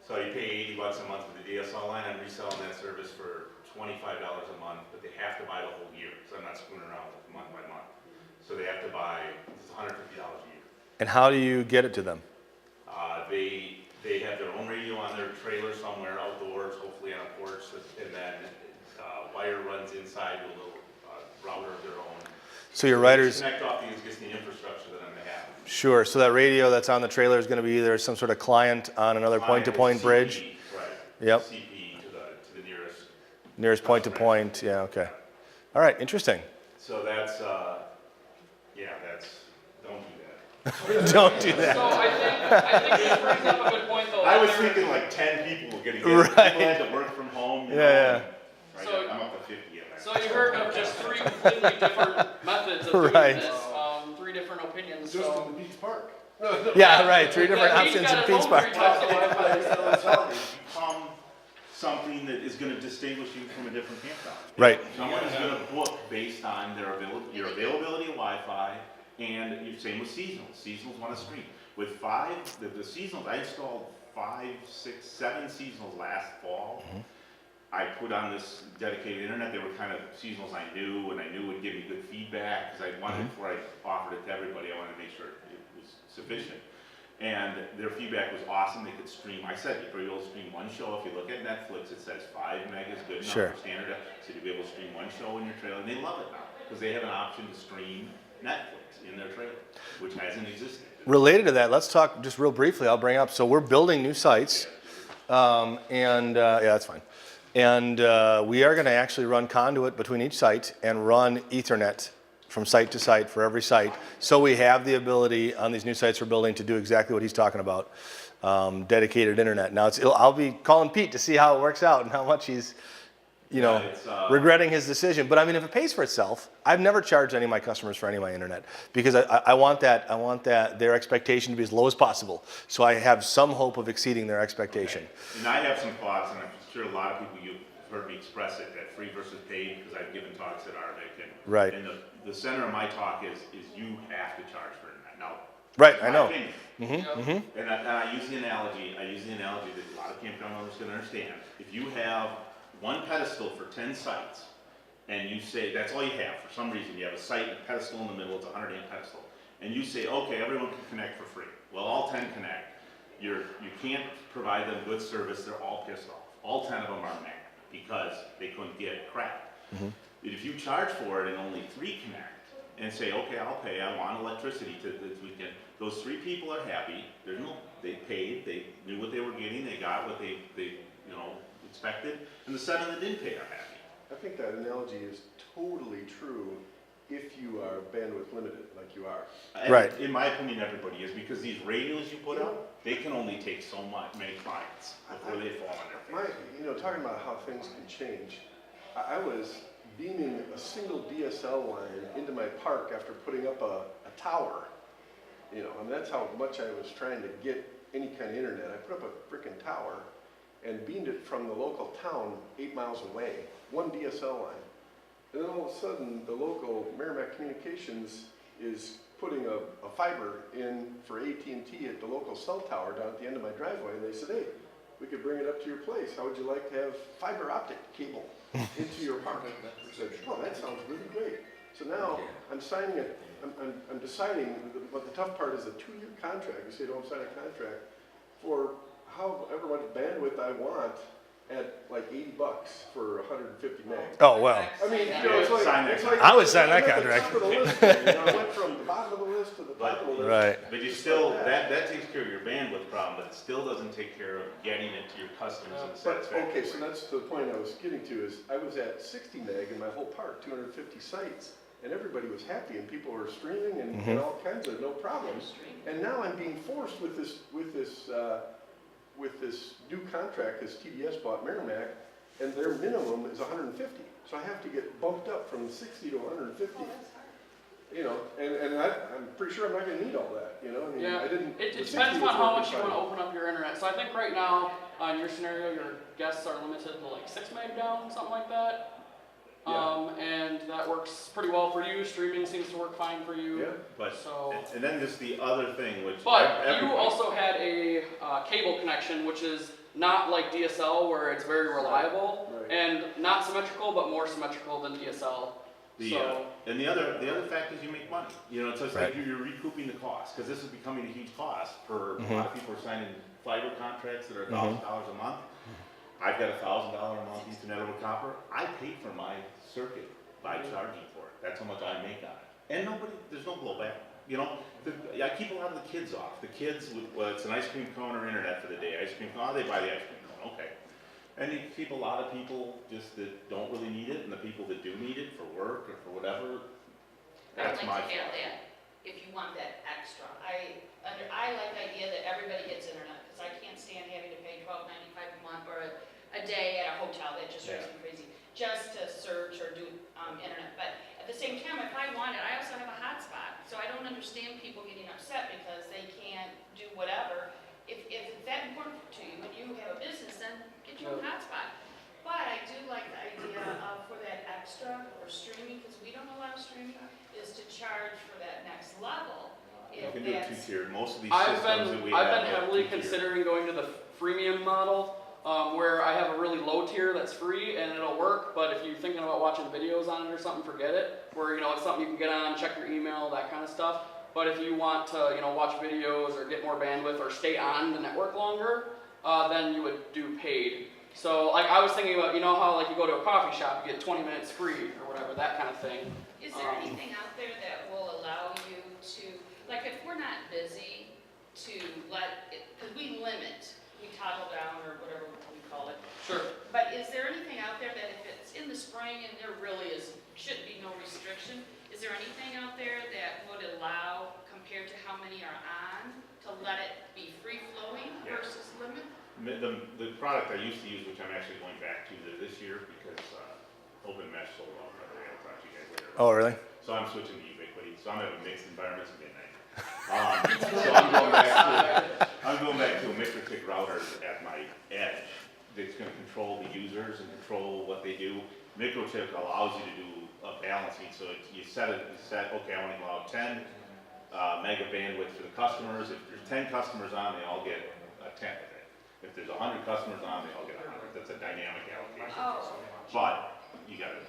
So you pay $80 a month for the DSL line, I'm reselling that service for $25 a month, but they have to buy the whole year, so I'm not screwing around with month by month. So they have to buy, it's $150 a year. And how do you get it to them? They have their own radio on their trailer somewhere outdoors, hopefully on a porch, and then wire runs inside to a little router of their own. So your writers, Connect off the existing infrastructure that I'm gonna have. sure. So that radio that's on the trailer is going to be either some sort of client on another point-to-point CP, bridge, Right. Yep. CP to the nearest. nearest point-to-point. Yeah, okay. All right, interesting. So that's, don't do that. Don't do that. So I think this brings up a good point though. I was There- thinking like 10 people were getting it. Right. People had to work from home, you know, Yeah, and- right, So- I'm up to 50 of that. So you heard of just 3 completely different methods of doing Right. this, 3 different opinions, Just so. in the Beach Park. Yeah, right. 3 different Yeah, Pete's options got in his Pete's own Park. 3 types of Wi-Fi. It's become something that is gonna distinguish you from a different campground. Right. Someone is gonna book based on your availability of Wi-Fi, and you same with seasonals. Seasonals want to stream. With 5, the seasonals, I installed 5, 6, 7 seasonals last fall. I put on this dedicated internet. They were kind of seasonals I knew, and I knew would give me good feedback, because I wanted, before I offered it to everybody, I wanted to make sure it was sufficient. And their feedback was awesome. They could stream. I said, you'll be able to stream one show. If you look at Netflix, it says 5 meg is good enough Sure. for standard. So you'll be able to stream one show in your trailer, and they love it now, because they have an option to stream Netflix in their trailer, which hasn't existed. Related to that, let's talk just real briefly. I'll bring up. So we're building new sites, yeah, that's fine. And we are going to actually run conduit between each site and run Ethernet from site to site for every site. So we have the ability on these new sites we're building to do exactly what he's talking about, dedicated internet. Now I'll be calling Pete to see how it works out and how much he's, regretting his decision. But I mean, if it pays for itself, I've never charged any of my customers for any of my internet because I want that their expectation to be as low as possible. So I have some hope of exceeding their expectation. And I have some thoughts, and I'm sure a lot of people, you've heard me express it, that free versus paid, because I've given talks at Arctic. And, Right. And the center of my talk is you have to charge for internet. Now, Right, that's I my know. opinion. And I use the analogy, that a lot of campground owners can understand. If you have one pedestal for 10 sites, and you say, that's all you have, for some reason, you have a site, a pedestal in the middle, it's a 100 amp pedestal, and you say, okay, everyone can connect for free. Well, all 10 connect. You can't provide them good service, they're all pissed off. All 10 of them are mad, because they couldn't get crap. If you charge for it and only 3 connect, and say, okay, I'll pay, I want electricity this weekend, those 3 people are happy, they paid, they knew what they were getting, they got what they expected, and the 7 that didn't pay are happy. I think that analogy is totally true if you are bandwidth limited, like you are. And Right. in my opinion, everybody is, because these radios you put up, they can only take so many clients before they fall on their face. Talking about how things can change, I was beaming a single DSL line into my park after putting up a tower. And that's how much I was trying to get any kind of internet. I put up a freaking tower and beamed it from the local town 8 miles away, one DSL line. And then all of a sudden, the local Merrimack Communications is putting a fiber in for AT&T at the local cell tower down at the end of my driveway, and they said, hey, we could bring it up to your place. How would you like to have fiber optic cable into your park? I said, oh, that sounds really great. So now I'm signing it, I'm deciding, but the tough part is a 2-year contract. You say, don't sign a contract for however much bandwidth I want at like $80 for 150 meg. Oh, wow. I mean, you know, it's like I would sign that I'm at the contract. top of the list, you know, I went from the bottom of the list to the top of the list. Right. But you still, that takes care of your bandwidth problem, but it still doesn't take care of getting it to your customers in a But, satisfactory okay, so way. that's the point I was getting to, is I was at 60 meg in my whole park, 250 sites, and everybody was happy, and people were streaming and all kinds of no problems. And now I'm being forced with this new contract, this TDS bought Merrimack, and their minimum is 150. So I have to get bumped up from 60 to 150. Oh, that's hard. You know, and I'm pretty sure I'm not gonna need all that, you know? I mean, Yeah, I didn't. it the depends 60 was on how working much you want to fine. open up your internet. So I think right now, in your scenario, your guests are limited to like 6 meg down, something like that. And that works pretty well for you. Streaming seems to work fine for you. Yeah. But, So, and then just the other thing, which. but you everybody- also had a cable connection, which is not like DSL, where it's very reliable Right. and not symmetrical, but more symmetrical than DSL. So, And the other fact is you make money. You know, it's just like Right. you're recouping the cost, because this is becoming a huge cost for a lot of people are signing fiber contracts that are $1,000 a month. I've got $1,000 a month Ethernet over copper. I pay for my circuit by charging for it. That's how much I make on it. And there's no blowback. You know, I keep a lot of the kids off. The kids, well, it's an ice cream cone or internet for the day. Ice cream cone, they buy the ice cream cone, okay. And you keep a lot of people just that don't really need it, and the people that do need it for work or for whatever, I'd that's like my to add fault. that, if you want that extra. I like the idea that everybody gets internet, because I can't stand having to pay $12.95 a month or a day at a hotel. That just drives me crazy, just to search or do internet. But at the same time, if I want it, I also have a hotspot. So I don't understand people getting upset because they can't do whatever. If it's that important to you and you have a business, then get your own hotspot. But I do like the idea of, for that extra for streaming, because we don't allow streaming, is to charge for that next level. You If can do a that's- two-tier. Most of these I've systems that we have. been have heavily two-tier. considering going to the freemium model, where I have a really low tier that's free and it'll work. But if you're thinking about watching videos on it or something, forget it. Where it's something you can get on, check your email, that kind of stuff. But if you want to watch videos or get more bandwidth or stay on the network longer, then you would do paid. So like I was thinking about how like you go to a coffee shop, you get 20 minutes free or whatever, that kind of thing. Is there anything out there that will allow you to, like if we're not busy, to let it, because we toggle down or whatever we call it. Sure. But is there anything out there that if it's in the spring and there really should be no restriction, is there anything out there that would allow, compared to how many are on, to let it be free flowing Yeah. versus limit? The product I used to use, which I'm actually going back to this year because Open Mesh sold off, by the way, I'll talk to you guys later. Oh, really? So I'm switching to Ubiquiti, so I'm having mixed environments at midnight. So I'm going back to a MikroTik router at my edge that's gonna control the users and control what they do. MikroTik allows you to do a balancing, so you set, okay, I wanna allow 10 mega bandwidth for the customers. If there's 10 customers on, they all get a 10th of it. If there's 100 customers on, they all get 100. That's a dynamic allocation. Oh, But you gotta,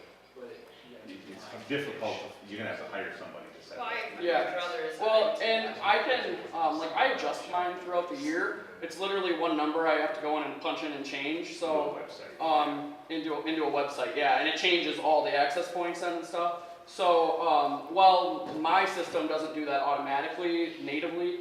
it's difficult, you're gonna have to hire somebody to set well, that. Yeah. my brother is. Well, and I can, I adjust mine throughout the year. It's literally one number I have to go in and punch in and change, so, Website. into a website, yeah, and it changes all the access points and stuff. So, while my system doesn't do that automatically, natively,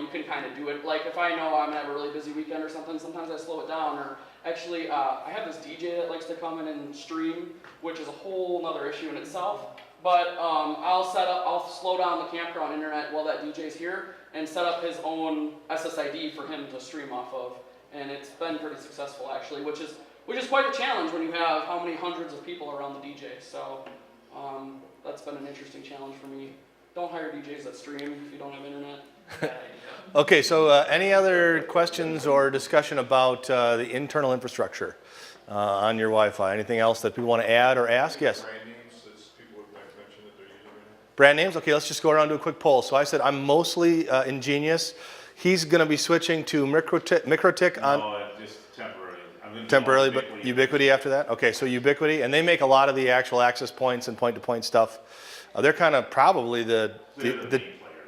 you can kind of do it. Like, if I know I'm gonna have a really busy weekend or something, sometimes I slow it down, or actually, I have this DJ that likes to come in and stream, which is a whole nother issue in itself. But I'll slow down the campground internet while that DJ's here and set up his own SSID for him to stream off of. And it's been pretty successful actually, which is quite a challenge when you have how many hundreds of people around the DJ. So that's been an interesting challenge for me. Don't hire DJs that stream if you don't have internet. Okay, so any other questions or discussion about the internal infrastructure on your Wi-Fi? Anything else that people want to add or ask? Yes. Brand names that people would like to mention that they're using right now? Brand names? Okay, let's just go around and do a quick poll. So I said I'm mostly Ingenious. He's going to be switching to MikroTik on No, just temporarily. I'm gonna do temporarily, but Ubiquiti. Ubiquiti after that? Okay, so Ubiquiti, and they make a lot of the actual access points and point-to-point stuff. They're kind of probably the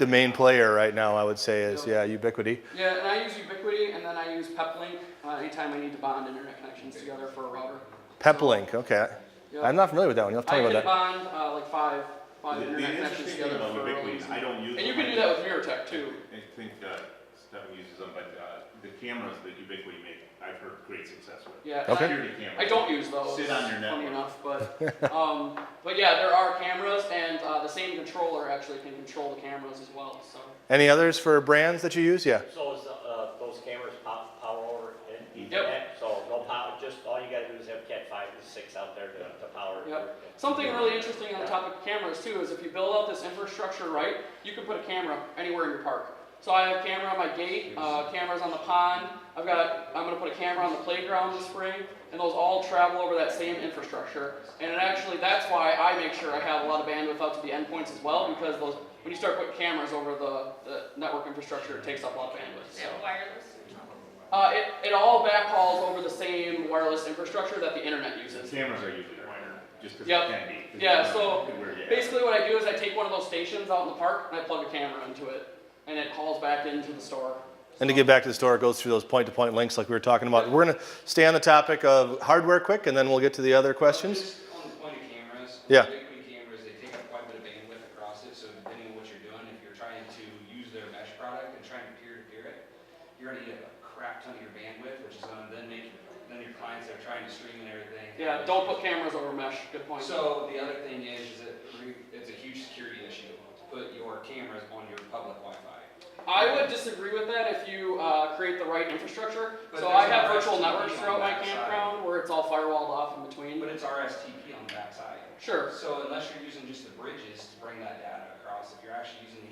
main player right now, I would say, is, yeah, Ubiquiti. Yeah, and I use Ubiquiti, and then I use PepLink anytime I need to bond internet connections together for a router. PepLink, okay. Yep. I'm not familiar with that one. You'll have to tell I me can about that. bond like five The internet connections interesting thing together about for a Ubiquiti, reason. I don't use them. And you can do that with MirrorTech too. I think Stefan uses them, but the cameras that Ubiquiti make, I've heard great success with. Yeah. Okay. Security cameras. I don't use those. Sit on your Funny network. enough, but yeah, there are cameras, and the same controller actually can control the cameras as well. So Any others for brands that you use? Yeah. So is those cameras power over Ethernet? Yep. So no power, just all you gotta do is have Cat 5 to 6 out there to power. Yep. Something really interesting on the topic of cameras too is if you build out this infrastructure right, you can put a camera anywhere in your park. So I have camera on my gate, cameras on the pond. I'm gonna put a camera on the playground this spring, and those all travel over that same infrastructure. And that's why I make sure I have a lot of bandwidth out to the endpoints as well, because when you start putting cameras over the network infrastructure, it takes up a lot of bandwidth. Is So. that wireless? It all backhauls over the same wireless infrastructure that the internet uses. Cameras are usually wired, just because Yep. it can be. 'Cause Yeah, you so know, where you at. basically what I do is I take one of those stations out in the park and I plug a camera into it, and it calls back into the store. And to get back to the store, it goes through those point-to-point links like we were talking about. We're going to stay on the topic of hardware quick, and then we'll get to the other questions. Just on the point of cameras. Yeah. Ubiquiti cameras, they take up quite a bit of bandwidth across it, so depending on what you're doing, if you're trying to use their mesh product and trying to peer-to-peer it, you're gonna eat a crap ton of your bandwidth, which is gonna then make your clients that are trying to stream and everything. Yeah, don't put cameras over mesh. Good point. So the other thing is that it's a huge security issue to put your cameras on your public Wi-Fi. I would disagree with that if you create the right infrastructure. But So I there's have virtual RSTP networks on throughout the my backside. campground where it's all firewalled off in between. But it's RSTP on the backside. Sure. So unless you're using just the bridges to bring that data across, if you're actually using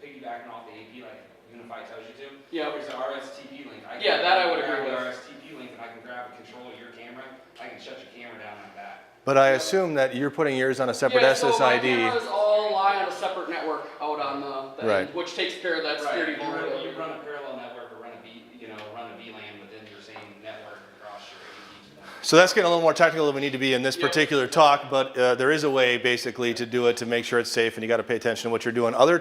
piggybacking off the AP like Unify tells you to, Yeah. there's an RSTP link. Yeah, that I would grab agree the with. RSTP link and I can grab and control your camera. I can shut your camera down like that. But I assume that you're putting yours on a separate Yeah, so my SSID. cameras all lie on a separate network out on the Right. end, which takes care of that security You vulnerability. run a parallel network or run a VLAN within your same network across your APs. So that's getting a little more technical than we need to be in this particular talk, but there is a way basically to do it to make sure it's safe, and you got to pay attention to what you're doing. Other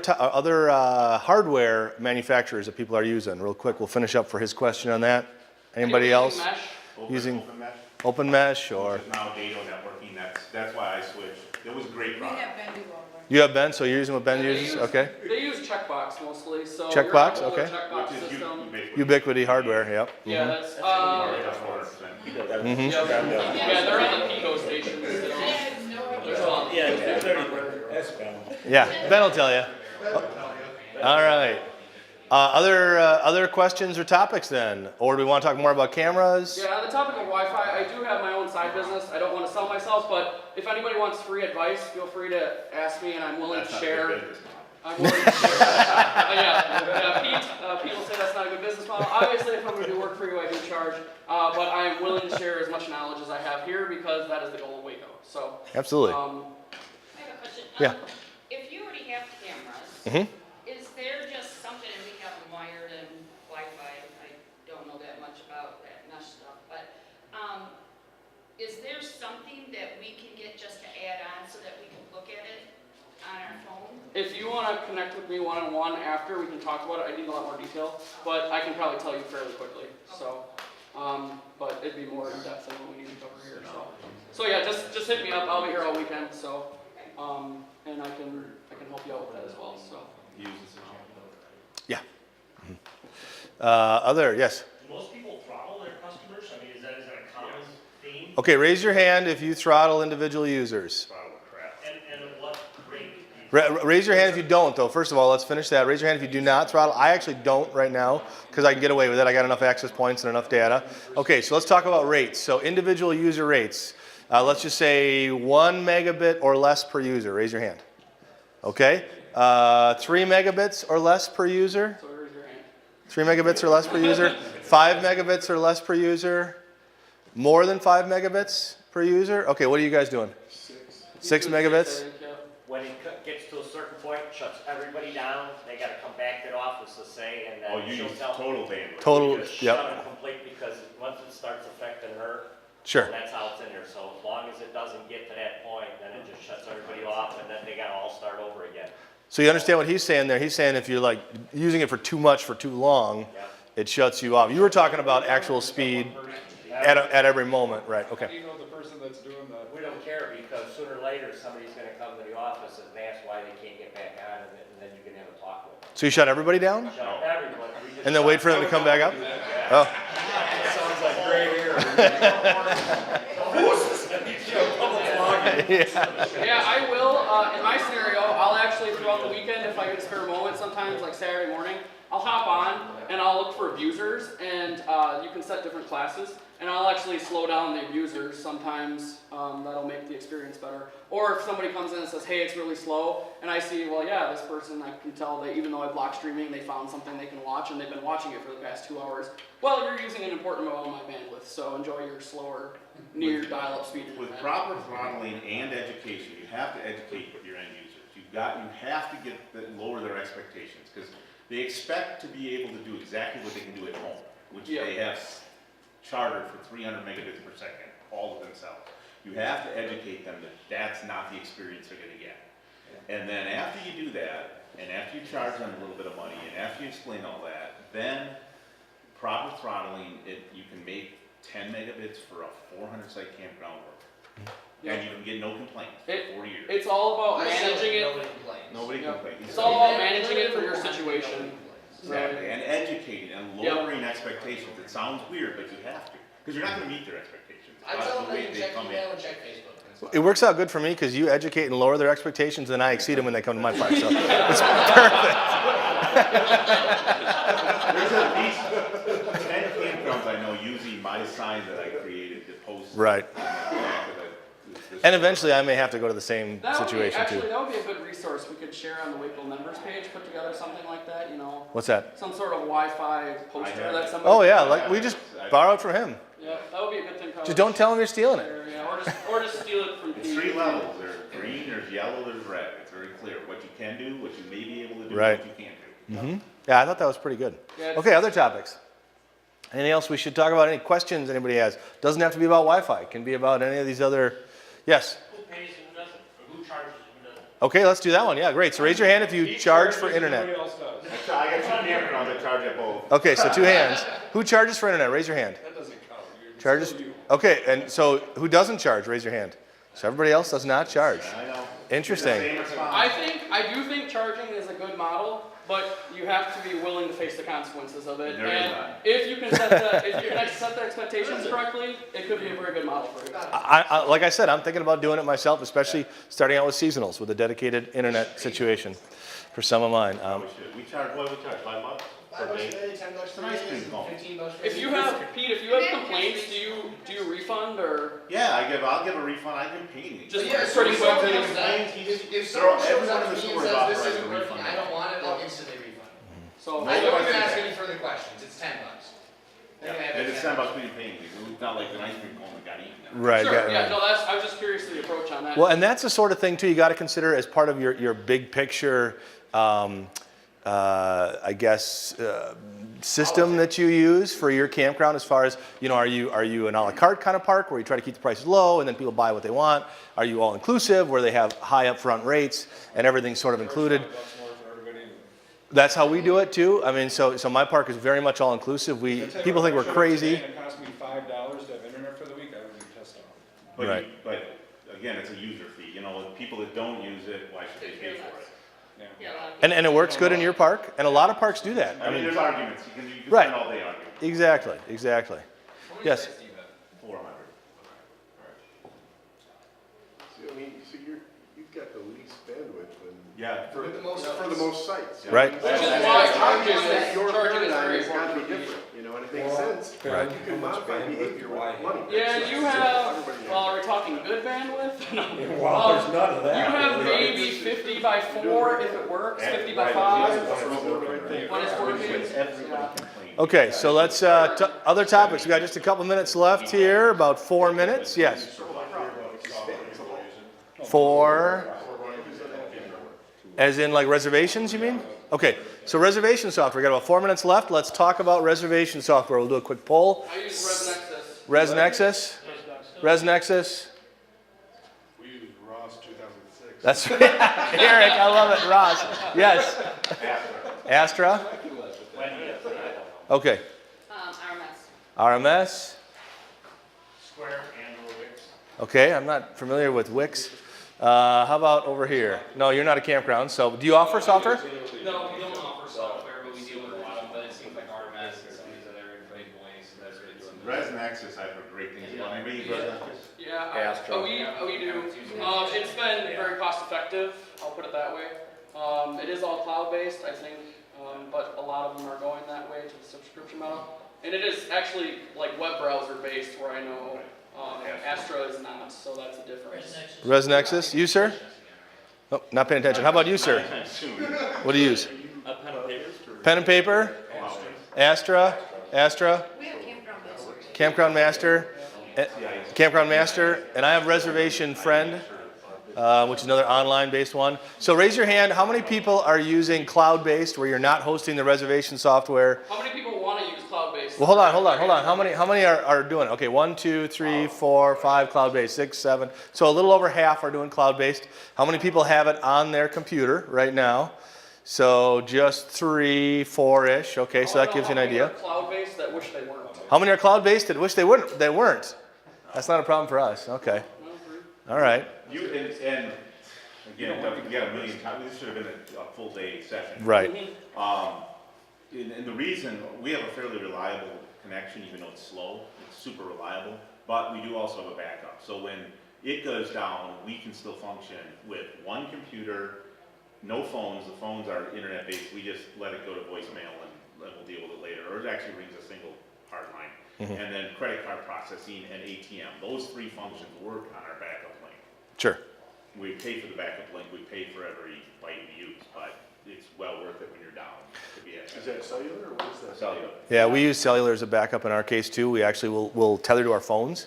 hardware manufacturers that people are using, real quick, we'll finish up for his question on that. Anybody Using else? mesh. Using Open Mesh, Open Mesh or which is now Dado networking, that's why I switched. It was a great We product. have been doing one. you have Ben, so you're using what Ben They uses? use- Okay. They use Checkbox mostly, so. Checkbox, you're on an older okay. Checkbox Which is system. Ubiquiti hardware, yep. Yeah, that's, That's 100%. Mhm. yeah, they're on the Pico stations. I still. have no idea. There's a- That's Ben. Yeah, Ben will tell you. All right. Other questions or topics then? Or do we want to talk more about cameras? Yeah, on the topic of Wi-Fi, I do have my own side business. I don't want to sell myself, but if anybody wants free advice, feel free to ask me, and I'm willing That's to not a share. good business model. I'm willing to share. Pete will say that's not a good business model. Obviously, if I'm going to do work for you, I do charge. But I am willing to share as much knowledge as I have here because that is the goal of Waco. So, Absolutely. I have a question. Yeah. If you already have cameras, Mhm. is there just something, and we have them wired and Wi-Fi, I don't know that much about that mesh stuff, but, is there something that we can get just to add on so that we can look at it on our phone? if you want to connect with me one-on-one after, we can talk about it. I need a lot more detail, but I can probably tell you fairly quickly. So, but it'd be more in depth than what we need to cover here. So yeah, just hit me up. I'll be here all weekend. So, and I can help you out with that as well. So. Use this as Yeah. Yes. Do most people throttle their customers? I mean, is that a common theme? Okay, raise your hand if you throttle individual users. throttle crap. And at what rate? do you Raise your hand if you don't, though. First of all, let's finish that. Raise your hand if you do not throttle. I actually don't right now because I can get away with it. I got enough access points and enough data. Okay, so let's talk about rates. So individual user rates. Let's just say 1 megabit or less per user. Raise your hand. Okay. 3 megabits or less per user. So raise your hand. 3 megabits or less per user. 5 megabits or less per user. More than 5 megabits per user. Okay, what are you guys doing? 6 megabits? Yeah. When it gets to a certain point, shuts everybody down down, they gotta come back to the office to say, and Oh, then you she'll use tell. total bandwidth. Total, Just yep, shut it complete, because once it starts affecting her, sure. that's how it's in there. So as long as it doesn't get to that point, then it just shuts everybody off, and then they gotta all start over again. So you understand what he's saying there? He's saying if you're like using it for too much for too long, Yep. it shuts you off. You were talking about actual speed at every moment, right? How do Okay. you know the person that's doing the? We don't care, because sooner or later, somebody's gonna come to the office and ask why they can't get back on, and then you can have a talk with them. So you shut everybody down, Shut everybody. We just and then wait for them to come back up? Oh, Sounds like gray hair. Yeah, I will. In my scenario, I'll actually throughout the weekend, if I get a spare moment, sometimes like Saturday morning, I'll hop on and I'll look for abusers, and you can set different classes, and I'll actually slow down the abusers. Sometimes that'll make the experience better. Or if somebody comes in and says, "Hey, it's really slow," and I see, well, yeah, this person, I can tell that even though I block streaming, they found something they can watch, and they've been watching it for the past 2 hours. Well, you're using an important amount of my bandwidth, so enjoy your slower, near dial-up speed. With internet. proper throttling and education, you have to educate your end users. You have to lower their expectations, because they expect to be able to do exactly what they can do at home, which Yeah. they have chartered for 300 megabits per second, all of themselves. You have to educate them that that's not the experience they're gonna get. And then after you do that, and after you charge them a little bit of money, and after you explain all that, then proper throttling, you can make 10 megabits for a 400 site campground work. And you can get no complaints for 4 years. It's all about managing it. Nobody Yeah. complains. It's all about managing it for your situation. Exactly, and educating and lowering expectations. It sounds weird, but you have to, because you're not gonna meet their expectations. I That's tell the them way they can they check come in. email and check Facebook. That's fine. it works out good for me because you educate and lower their expectations, and I exceed them when they come to my park. So it's perfect. There's at least 10 campgrounds I know using my sign that I created to post. Right. And eventually, I may have to go to the same situation too. That would be a good resource we could share on the Wakefield members page, put together something like that, What's that? some sort of Wi-Fi poster have that it. somebody. Oh yeah, like we just borrowed from him. Yeah, that would be a good thing. Just don't tell him you're stealing it. Yeah, or just steal it from. It's 3 levels. There's green, there's yellow, there's red. It's very clear what you can do, what you may be able to do, Right. what you can't do. Yeah, I thought that was pretty good. Yeah, Okay, other topics. Anything else we should talk about? Any questions anybody has? Doesn't have to be about Wi-Fi. It can be about any of these other. Yes. Who pays and who doesn't, or who charges and who doesn't? Okay, let's do that one. Yeah, great. So raise your hand if you charge for internet. Everybody else does. I got 2 campgrounds that charge at both. Okay, so 2 hands. Who charges for internet? Raise your hand. That doesn't count. You're Charges? still you. Okay, and so who doesn't charge? Raise your hand. So everybody else does not charge. I know. Interesting. Same response. I do think charging is a good model, but you have to be willing to face the consequences of it. There is And not. if you can set the expectations correctly, it could be a very good model for you. Like I said, I'm thinking about doing it myself, especially starting out with seasonals with a dedicated internet situation for some of mine. We charge, what do we charge, $5 per $5 day? a day, $10 per Nice day, thing, Paul. $15 per If day. you have complaints, do you refund or? Yeah, I'll give a refund, I give paintings. Just Yeah, pretty so quick. if someone comes Complaints, down- he's- If someone shows everyone up in to the me store and is says this authorized isn't to working, refund I it. don't want it, I'll instantly refund. So I don't even ask any further questions, it's $10. They can have And it it's $10 for your painting, it's not like the ice cream cone that got eaten. Right. Sure, got- yeah, no, I was just curious to the approach on that. Well, and that's the sort of thing too you got to consider as part of your big picture, I guess, system that you use for your campground. As far as are you an a la carte kind of park where you try to keep the prices low and then people buy what they want? Are you all inclusive where they have high upfront rates and everything's sort of included? $5 more for everybody. That's how we do it too. I mean, so my park is very much all inclusive. People think we're crazy. And it cost me $5 to have internet for the week, I would be pissed off. But, Right. but again, it's a user fee, people that don't use it, why should they pay for it? Yeah, a lot of And it works good in your park, and a lot of parks do that. I mean, there's arguments, you can Right. spend all day arguing. Exactly. Yes. 400. See, I mean, so you've got the least bandwidth and. Yeah. For With the most the most sites. Right. Which is why charging Your is paradigm very has got to be important. different, and it makes sense. Right. You can modify behavior with money. Yeah, you have, well, are we talking good bandwidth? No. Well, there's none of You that. have maybe 50 by 4 if it works, 50 by 5 when it's working. Everybody Yeah. complains. Okay, so let's other topics. We got just a couple minutes left here, about 4 minutes. Yes. 4. As in like reservations, you mean? Okay, so reservation software. We got about 4 minutes left. Let's talk about reservation software. We'll do a quick poll. I use ResNexus. ResNexus. ResNexus. We used Ross 2006. That's Eric. I love it. Ross. Yes. Astra. Okay. RMS. RMS. Square and or Wix. Okay, I'm not familiar with Wix. How about over here? No, you're not a campground. So, do you offer software? No, we don't offer software, but we deal with a lot of them, but it seems like RMS and some of these other big boys, so that's what it's. ResNexus, I've heard great things about. Anybody use ResNexus? Yeah, Astro. we do. It's been very cost effective, I'll put it that way. It is all cloud-based, I think, but a lot of them are going that way to the subscription model. And it is actually like web browser-based, where I know Astra is not, so that's a difference. ResNexus. You, sir? Oh, not paying attention. How about you, sir? What do you use? Pen and paper. Pen and paper? Astra? Astra? We have campground master. Campground Master? Campground Master. And I have Reservation Friend, which is another online-based one. So raise your hand. How many people are using cloud-based where you're not hosting the reservation software? How many people want to use cloud-based? Well, hold on. How many are doing it? Okay, 1, 2, 3, 4, 5 cloud-based, 6, 7. So a little over half are doing cloud-based. How many people have it on their computer right now? So just 3, 4-ish. Okay, so that gives you an idea. Cloud-based that wish they weren't. How many are cloud-based that wish they weren't? They weren't. That's not a problem for us. Okay. All right. You, and again, we got a million times, this should have been a full day session. Right. And the reason, we have a fairly reliable connection, even though it's slow, it's super reliable, but we do also have a backup. So when it goes down, we can still function with one computer, no phones. The phones are internet-based. We just let it go to voicemail and we'll deal with it later. Or it actually rings a single hard line. And then credit card processing and ATM. Those three functions work on our backup link. Sure. We pay for the backup link, we pay for every byte we use, but it's well worth it when you're down to be at. Is that cellular or what is that? Cellular. Yeah, we use cellular as a backup in our case too. We actually will tether to our phones.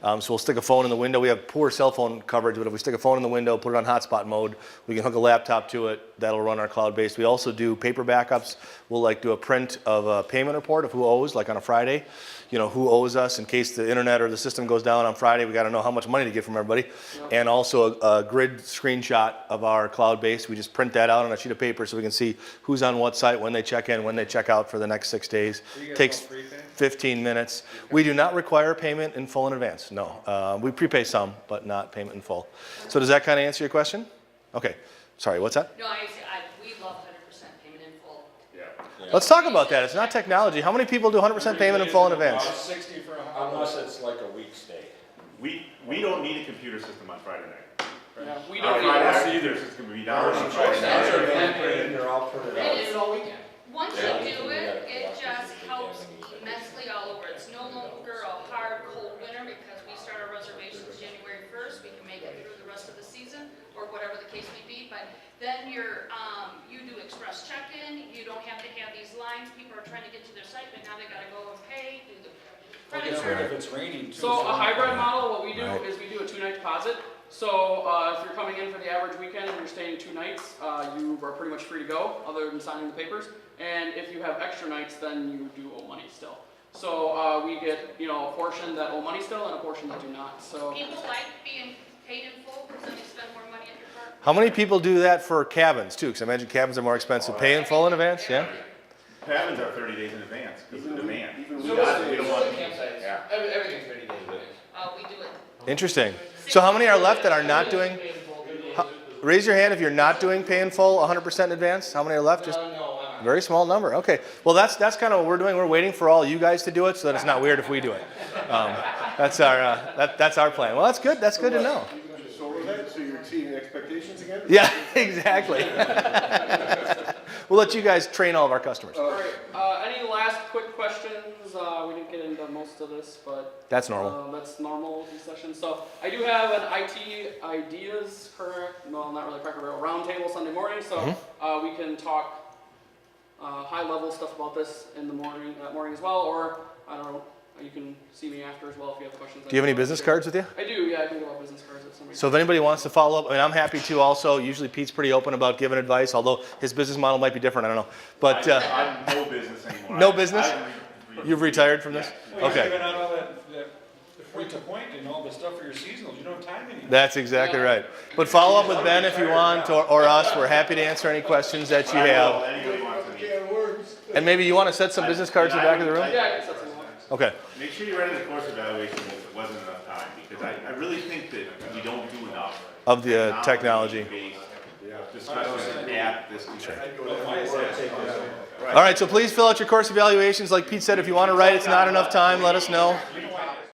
So we'll stick a phone in the window. We have poor cell phone coverage, but if we stick a phone in the window, put it on hotspot mode, we can hook a laptop to it. That'll run our cloud-based. We also do paper backups. We'll like do a print of a payment report of who owes, like on a Friday. You know, who owes us in case the internet or the system goes down on Friday. We got to know how much money to get from everybody. And also a grid screenshot of our cloud base. We just print that out on a sheet of paper so we can see who's on what site, when they check in, when they check out for the next 6 days. Takes 15 minutes. We do not require payment in full in advance. No, we prepay some, but not payment in full. So does that kind of answer your question? Okay. Sorry, what's that? No, we love 100% payment in full. Let's talk about that. It's not technology. How many people do 100% payment in full in advance? 60 for unless it's like a week stay. We don't need a computer system on Friday night. Yeah, we Our don't need Friday either is gonna be down on Friday night. They're all printed It out. is all weekend. Once you do it, it just helps immensely all over. It's no longer a hard, cold winter because we start our reservations January 1st. We can make it through the rest of the season or whatever the case may be. But then you do express check-in. You don't have to have these lines. People are trying to get to their site, but now they gotta go and pay, do the credit card. If it's raining too. So a hybrid model, what we do Right. is we do a 2-night deposit. So if you're coming in for the average weekend and you're staying 2 nights, you are pretty much free to go, other than signing the papers. And if you have extra nights, then you do owe money still. So we get, a portion that owe money still and a portion that do not. So People like being paid in full because then you spend more money at your park. How many people do that for cabins too? Because I imagine cabins are more expensive. Pay in full in advance, yeah? Cabins are 30 days in advance because of demand. Even We we got it, we don't want. Campsites, Yeah. everything's 30 days in advance. We do it. Interesting. So how many are left that are not doing? Raise your hand if you're not doing pay in full 100% in advance. How many are left? Just No, I'm very small number. Okay. Well, that's kind of what we're doing. We're waiting for all you guys to do it, so that it's not weird if we do it. That's our plan. Well, that's good. That's good to know. So you're exceeding expectations again? Yeah, exactly. We'll let you guys train all of our customers. all right. Any last quick questions? We didn't get into most of this, but That's normal. that's normal these sessions. So I do have an IT ideas not really correct, but a roundtable Sunday morning. So we can talk high level stuff about this in the morning as well, or I don't know, You can see me after as well if you have questions. Do you have any business cards with you? I do, yeah, I can give out business cards if somebody. So if anybody wants to follow up, I mean, I'm happy to also. Usually Pete's pretty open about giving advice, although his business model might be different, I don't know. But I'm no business anymore. no business? You've retired from this? Well, you're Okay. giving out all that point to point and all the stuff for your seasonals, you don't have time anymore. That's exactly right. But follow up with Ben if you want, or us. We're happy to answer any questions that you have. Anybody wants to meet. And maybe you want to set some business cards in the back of the room? Yeah, I can set some up. Okay. Make sure you read the course evaluation if it wasn't enough time, because I really think that we don't do enough. Of the technology. Discussion at this. All right, so please fill out your course evaluations. Like Pete said, if you want to write, it's not enough time, let us know.